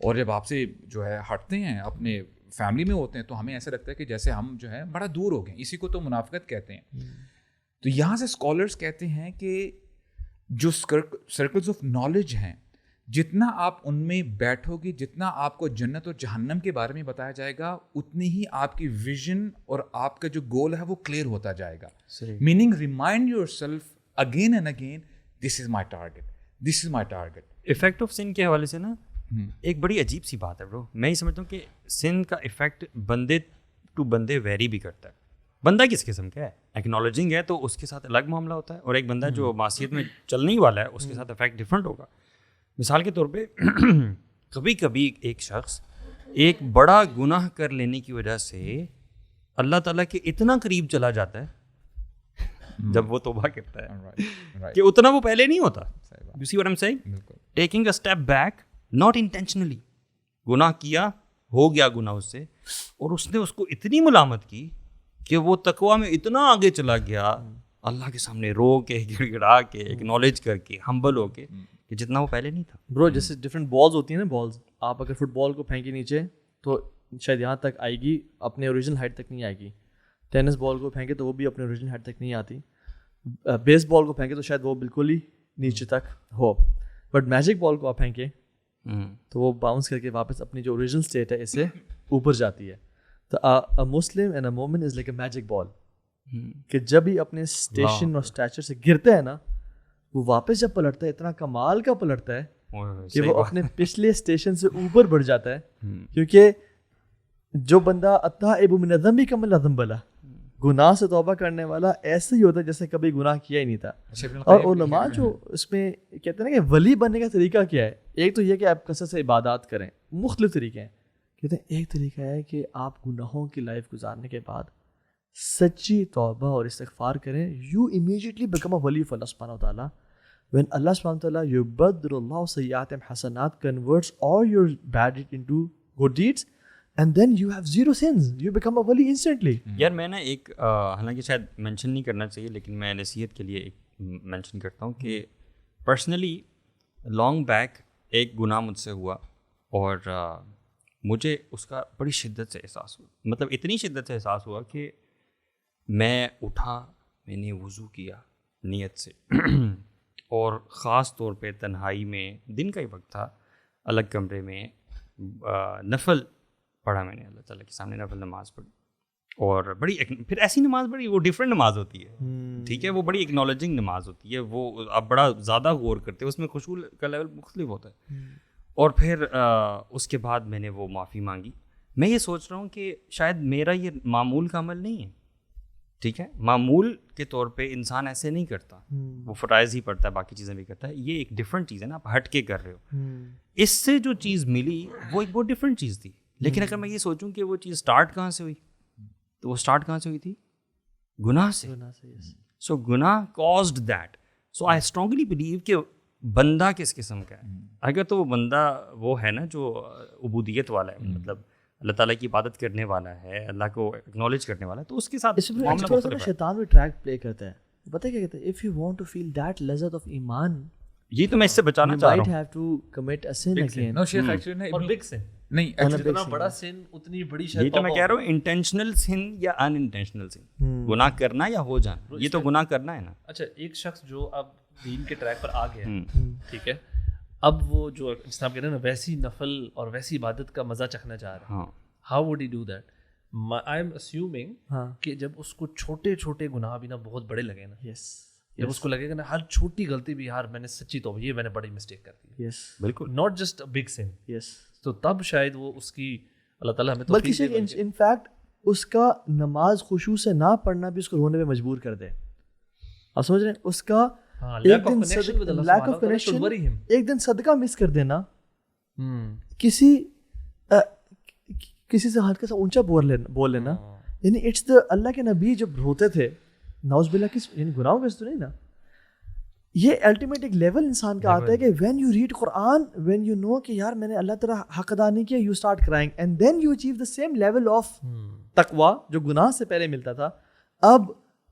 اور جب آپ سے جو ہے ہٹتے ہیں اپنے فیملی میں ہوتے ہیں تو ہمیں ایسا لگتا ہے کہ جیسے ہم جو ہے بڑا دور ہو گئے. اسی کو تو منافقت کہتے ہیں. تو یہاں سے اسکالرس کہتے ہیں کہ جو سرکلز آف نالج ہیں, جتنا آپ ان میں بیٹھو گے, جتنا آپ کو جنت اور جہنم کے بارے میں بتایا جائے گا, اتنی ہی آپ کی ویژن اور آپ کا جو گول ہے وہ کلیئر ہوتا جائے گا. Meaning remind yourself again and again, this is my target, this is my target. Effect of sin کے حوالے سے نا ایک بڑی عجیب سی بات ہے برو, میں یہ سمجھتا ہوں کہ سن کا افیکٹ بندے ٹو بندے ویری بھی کرتا ہے. بندہ کس قسم کا ہے, ایکنالوجنگ ہے تو اس کے ساتھ الگ معاملہ ہوتا ہے, اور ایک بندہ جو معصیت میں چلنے ہی والا ہے اس کے ساتھ افیکٹ ڈفرینٹ ہوگا. مثال کے طور پہ کبھی کبھی ایک شخص ایک بڑا گناہ کر لینے کی وجہ سے اللہ تعالیٰ کے اتنا قریب چلا جاتا ہے جب وہ توبہ کرتا ہے کہ اتنا وہ پہلے نہیں ہوتا. You see what I'm saying? Taking a step back, not intentionally. گناہ کیا, ہو گیا گناہ اس سے, اور اس نے اس کو اتنی ملامت کی کہ وہ تقویٰ میں اتنا آگے چلا گیا, اللہ کے سامنے رو کے, گڑ گڑا کے, ایکنالج کر کے, ہمبل ہو کے, کہ جتنا وہ پہلے نہیں تھا. برو جیسے ڈفرینٹ بالز ہوتی ہیں نا, بالز آپ اگر فٹ بال کو پھینکیں نیچے تو شاید یہاں تک آئے گی, اپنے اوریجنل ہائٹ تک نہیں آئے گی. ٹینس بال کو پھینکے تو وہ بھی اپنے اوریجنل ہائٹ تک نہیں آتی. بیس بال کو پھینکے تو شاید وہ بالکل ہی نیچے تک ہو, بٹ میجک بال کو آپ پھینکیں تو وہ باؤنس کر کے واپس اپنی جو اوریجنل اسٹیٹ ہے اس سے اوپر جاتی ہے. تو مسلم اینڈ اے مومن از لائک اے میجک بال, کہ جب ہی اپنے اسٹیشن اور اسٹیچر سے گرتا ہے نا, وہ واپس جب پلٹتا ہے اتنا کمال کا پلٹتا ہے کہ وہ اپنے پچھلے اسٹیشن سے اوپر بڑھ جاتا ہے. کیونکہ جو بندہ التائب من الذنب کمن لا ذنب لہ, گناہ سے توبہ کرنے والا ایسے ہی ہوتا ہے جیسے کبھی گناہ کیا ہی نہیں تھا. اور علماء جو اس میں کہتے ہیں نا کہ ولی بننے کا طریقہ کیا ہے, ایک تو یہ کہ آپ کثرت سے عبادات کریں, مختلف طریقے ہیں. کہتے ہیں ایک طریقہ ہے کہ آپ گناہوں کی لائف گزارنے کے بعد سچی توبہ اور استغفار کریں. یو امیجیٹلی بیکم اے ولی آف اللہ سبحانہ وتعالیٰ. when Allah subhanahu wa ta'ala yubaddilu Allahu sayyi'atihim hasanat, converts all your bad deeds into good deeds, and then you have zero sins, you become a wali instantly. یار میں نا ایک حالانکہ شاید مینشن نہیں کرنا چاہیے لیکن میں نصیحت کے لیے ایک مینشن کرتا ہوں کہ پرسنلی لانگ بیک ایک گناہ مجھ سے ہوا اور مجھے اس کا بڑی شدت سے احساس ہوا. مطلب اتنی شدت سے احساس ہوا کہ میں اٹھا, میں نے وضو کیا نیت سے اور خاص طور پہ تنہائی میں, دن کا ہی وقت تھا, الگ کمرے میں نفل پڑھا میں نے, اللہ تعالیٰ کے سامنے نفل نماز پڑھی. اور بڑی پھر ایسی نماز پڑھی, وہ ڈفرینٹ نماز ہوتی ہے, ٹھیک ہے, وہ بڑی اکنالجنگ نماز ہوتی ہے, وہ آپ بڑا زیادہ غور کرتے ہیں, اس میں خشوع کا لیول مختلف ہوتا ہے. اور پھر اس کے بعد میں نے وہ معافی مانگی. میں یہ سوچ رہا ہوں کہ شاید میرا یہ معمول کا عمل نہیں ہے, ٹھیک ہے, معمول کے طور پہ انسان ایسے نہیں کرتا, وہ فرائض ہی پڑھتا ہے, باقی چیزیں بھی کرتا ہے. یہ ایک ڈفرینٹ چیز ہے نا, آپ ہٹ کے کر رہے ہو. اس سے جو چیز ملی وہ ایک بہت ڈفرینٹ چیز تھی. لیکن اگر میں یہ سوچوں کہ وہ چیز اسٹارٹ کہاں سے ہوئی, تو وہ اسٹارٹ کہاں سے ہوئی تھی, گناہ سے. سو گناہ caused that. So I strongly blue کہ بندہ کس قسم کا ہے. اگر تو وہ بندہ وہ ہے نا جو عبودیت والا ہے, مطلب اللہ تعالیٰ کی عبادت کرنے والا ہے, اللہ کو اکنالج کرنے والا ہے, تو اس کے ساتھ شیطان بھی ٹریک پلے کرتا ہے. پتہ کیا کہتا ہے, if you want to feel that لذت of ایمان, یہ تو میں اس سے بچانا چاہ رہا ہوں. you might have to commit a sin again. No, Sheikh actually نہیں, اور big sin نہیں اتنا بڑا sin, اتنی بڑی یہ تو میں کہہ رہا ہوں انٹینشنل سن یا ان انٹینشنل سن, گناہ کرنا یا ہو جانا, یہ تو گناہ کرنا ہے نا. اچھا, ایک شخص جو اب دین کے ٹریک پر آ گیا, ٹھیک ہے, اب وہ جو جس طرح آپ کہہ رہے ہیں نا ویسی نفل اور ویسی عبادت کا مزہ چکھنا چاہ رہا ہے, how would he do that? I am assuming کہ جب اس کو چھوٹے چھوٹے گناہ بھی نا بہت بڑے لگے نا, جب اس کو لگے گا نا ہر چھوٹی غلطی بھی, یار میں نے سچی تو یہ میں نے بڑی مسٹیک کر دی, بالکل, ناٹ جسٹ اے بگ سن, تو تب شاید وہ اس کی اللہ تعالیٰ ہمیں بلکہ ان فیکٹ اس کا نماز خشوع سے نہ پڑھنا بھی اس کو رونے پہ مجبور کر دے. آپ سمجھ رہے ہیں, اس کا ایک دن صدقہ مس کر دینا, کسی سے ہلکا سا اونچا بول لینا, یعنی اٹس دا, اللہ کے نبی جب روتے تھے نعوذ باللہ کس یعنی گناہوں کے تو نہیں نا, یہ الٹیمیٹ ایک لیول انسان کا آتا ہے کہ when you read Quran, when you know کہ یار میں نے اللہ تعالیٰ حق ادا نہیں کیا, you start crying, and then you achieve the same level of تقویٰ جو گناہ سے پہلے ملتا تھا, اب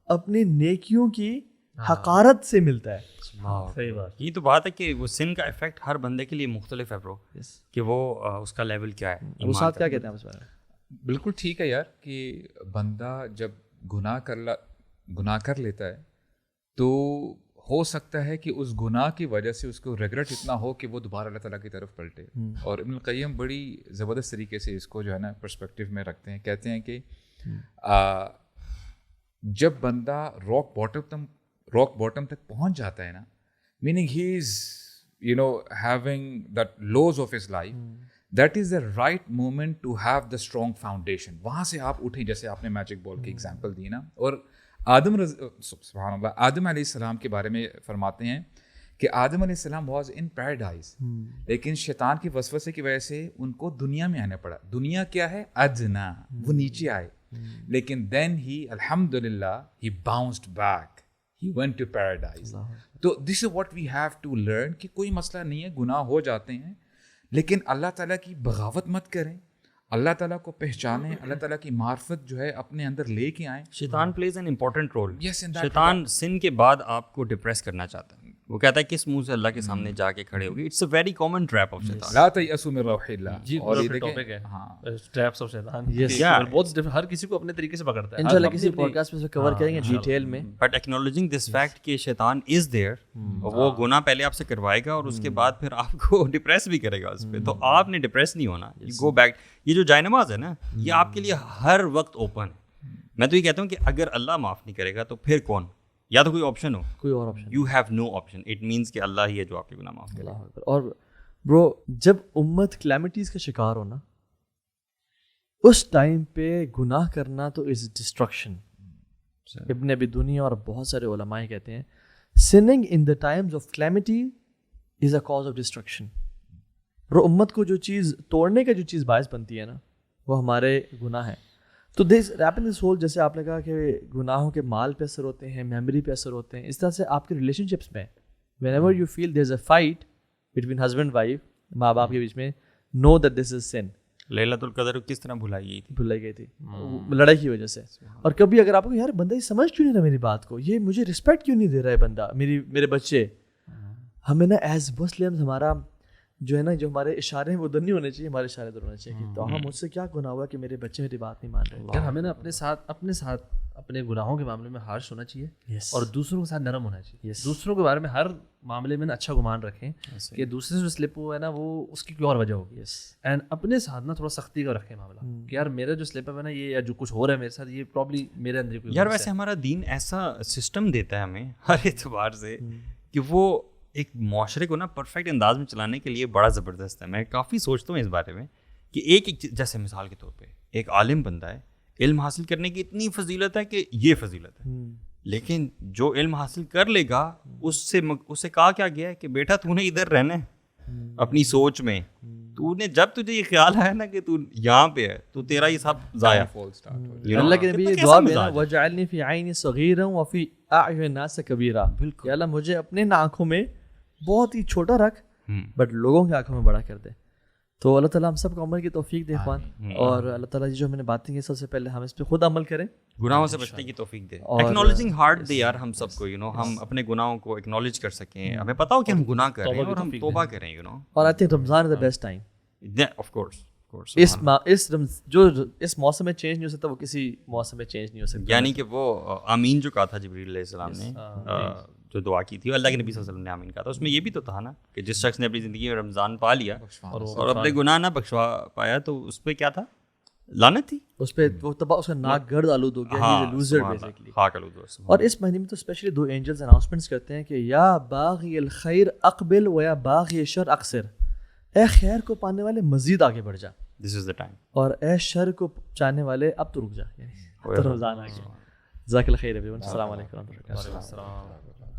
اپنی نیکیوں کی حقارت سے ملتا ہے. صحیح بات, یہ تو بات ہے کہ وہ سن کا افیکٹ ہر بندے کے لیے مختلف ہے برو, کہ وہ اس کا لیول کیا ہے. وہ ساتھ کیا کہتے ہیں اس بارے میں؟ بالکل ٹھیک ہے یار, کہ بندہ جب گناہ کر لیتا ہے تو ہو سکتا ہے کہ اس گناہ کی وجہ سے اس کو ریگریٹ اتنا ہو کہ وہ دوبارہ اللہ تعالیٰ کی طرف پلٹے. اور ابن القیم بڑی زبردست طریقے سے اس کو جو ہے نا پرسپیکٹیو میں رکھتے ہیں. کہتے ہیں کہ جب بندہ راک باٹم تک پہنچ جاتا ہے نا, meaning he is having that lows of his life, that is the right moment to have the strong foundation. وہاں سے آپ اٹھیں, جیسے آپ نے میجک بال کی ایگزامپل دی نا. اور سبحان اللہ, آدم علیہ السلام کے بارے میں فرماتے ہیں کہ آدم علیہ السلام واز ان پیراڈائز, لیکن شیطان کی وسوسے کی وجہ سے ان کو دنیا میں آنا پڑا. دنیا کیا ہے, ادنا, وہ نیچے آئے, لیکن دین ہی الحمدللہ he bounced back, he went to paradise. تو this is what we have to learn, کہ کوئی مسئلہ نہیں ہے, گناہ ہو جاتے ہیں, لیکن اللہ تعالیٰ کی بغاوت مت کریں, اللہ تعالیٰ کو پہچانیں, اللہ تعالیٰ کی معرفت جو ہے اپنے اندر لے کے آئیں. شیطان پلیز این امپورٹنٹ رول. شیطان سن کے بعد آپ کو ڈپریس کرنا چاہتا ہے. وہ کہتا ہے کس منہ سے اللہ کے سامنے جا کے کھڑے ہوگی. It's a very common trap of شیطان. لا تیأسوا من روح اللہ. جی, اور یہ ٹاپک ہے ٹریپس آف شیطان. بہت ہر کسی کو اپنے طریقے سے پکڑتا ہے. انشاءاللہ کسی پوڈکاسٹ میں کور کریں گے ڈیٹیل میں. بٹ ایکنالوجنگ دس فیکٹ کہ شیطان از دیئر, وہ گناہ پہلے آپ سے کروائے گا اور اس کے بعد پھر آپ کو ڈپریس بھی کرے گا اس پہ. تو آپ نے ڈپریس نہیں ہونا, یو گو بیک. یہ جو جائے نماز ہے نا, یہ آپ کے لیے ہر وقت اوپن ہے. میں تو یہ کہتا ہوں کہ اگر اللہ معاف نہیں کرے گا تو پھر کون, یا تو کوئی آپشن ہو, کوئی اور option, you have no option. It means کہ اللہ ہی ہے جو آپ کے گناہ معاف کرے. اور برو جب امت کلیمٹیز کا شکار ہونا, اس ٹائم پہ گناہ کرنا تو از ڈسٹرکشن. ابن ابی دنیا اور بہت سارے علماء کہتے ہیں sinning in the times of calamity is a cause of destruction. اور امت کو جو چیز توڑنے کا جو چیز باعث بنتی ہے نا وہ ہمارے گناہ ہیں. تو دس ریپن دس ہول، جیسے آپ نے کہا کہ گناہوں کے مال پہ اثر ہوتے ہیں، میموری پہ اثر ہوتے ہیں، اس طرح سے آپ کے ریلیشن شپس میں whenever you feel there is a fight between husband wife, ماں باپ کے بیچ میں، نو دیٹ دس از سن. لیلۃ القدر کس طرح بھلائی گئی تھی؟ بھلائی گئی تھی لڑائی کی وجہ سے. اور کبھی اگر آپ کو یار بندہ یہ سمجھ کیوں نہیں رہا میری بات کو، یہ مجھے رسپیکٹ کیوں نہیں دے رہا ہے بندہ، میرے بچے، ہمیں نا ایز مسلم ہمارا جو ہے نا جو ہمارے اشارے ہیں وہ ادھر نہیں ہونے چاہیے، ہمارے اشارے ادھر ہونے چاہیے. تو ہاں مجھ سے کیا گناہ ہوا کہ میرے بچے میری بات نہیں مان رہے. یار ہمیں نا اپنے ساتھ اپنے گناہوں کے معاملے میں ہارش ہونا چاہیے اور دوسروں کے ساتھ نرم ہونا چاہیے. دوسروں کے بارے میں ہر معاملے میں نا اچھا گمان رکھیں کہ دوسرے سے جو سلپ ہوا ہے نا وہ اس کی کوئی اور وجہ ہوگی. اینڈ اپنے ساتھ نا تھوڑا سختی کا رکھیں معاملہ کہ یار میرا جو سلپ ہے نا یہ یا جو کچھ ہو رہا ہے میرے ساتھ یہ پرابلی میرے اندر کوئی. یار ویسے ہمارا دین ایسا سسٹم دیتا ہے ہمیں ہر اعتبار سے کہ وہ ایک معاشرے کو نا پرفیکٹ انداز میں چلانے کے لیے بڑا زبردست ہے. میں کافی سوچتا ہوں اس بارے میں کہ ایک جیسے مثال کے طور پہ ایک عالم بندہ ہے، علم حاصل کرنے کی اتنی فضیلت ہے کہ یہ فضیلت ہے، لیکن جو علم حاصل کر لے گا اس سے کہا کیا گیا ہے کہ بیٹا تو نے ادھر رہنا ہے اپنی سوچ میں، تو نے جب تجھے یہ خیال آیا نا کہ تو یہاں پہ ہے تو تیرا یہ سب ضائع. اللہ کے نبی دعا میں نا وجعلنی فی عینی صغیرا وفی اعین الناس کبیرا، یا اللہ مجھے اپنے آنکھوں میں بہت ہی چھوٹا رکھ بٹ لوگوں کی آنکھوں میں بڑا کر دے. تو اللہ تعالیٰ ہم سب کو عمل کی توفیق دے اخوان، اور اللہ تعالیٰ جو ہم نے باتیں کی سب سے پہلے ہم اس پہ خود عمل کریں، گناہوں سے بچنے کی توفیق دے، ایکنالوجنگ ہارٹ دے یار ہم سب کو، ہم اپنے گناہوں کو ایکنالج کر سکیں، ہمیں پتا ہو کہ ہم گناہ کر رہے ہیں اور ہم توبہ کریں. اور I think Ramadan is the best time. Of course اس موسم میں چینج نہیں ہو سکتا وہ کسی موسم میں چینج نہیں ہو سکتا. یعنی کہ وہ آمین جو کہا تھا جبریل علیہ السلام نے، جو دعا کی تھی اللہ کے نبی صلی اللہ علیہ وسلم نے آمین کہا تھا، اس میں یہ بھی تو تھا نا کہ جس شخص نے اپنی زندگی میں رمضان پا لیا اور اپنے گناہ نہ بخشوا پایا تو اس پہ کیا تھا؟ لعنت تھی اس پہ، وہ تباہ، اس کا ناک گرد آلود ہو گیا، لوزر بیسیکلی. اور اس مہینے میں تو اسپیشلی 2 اینجلز اناؤنسمنٹس کرتے ہیں کہ یا باغی الخیر اقبل و یا باغی الشر اقصر، اے خیر کو پانے والے مزید آگے بڑھ جا، دس از دا ٹائم، اور اے شر کو چاہنے والے اب تو رک جا. یعنی رمضان آ گیا. جزاک اللہ خیر. السلام علیکم و رحمۃ اللہ.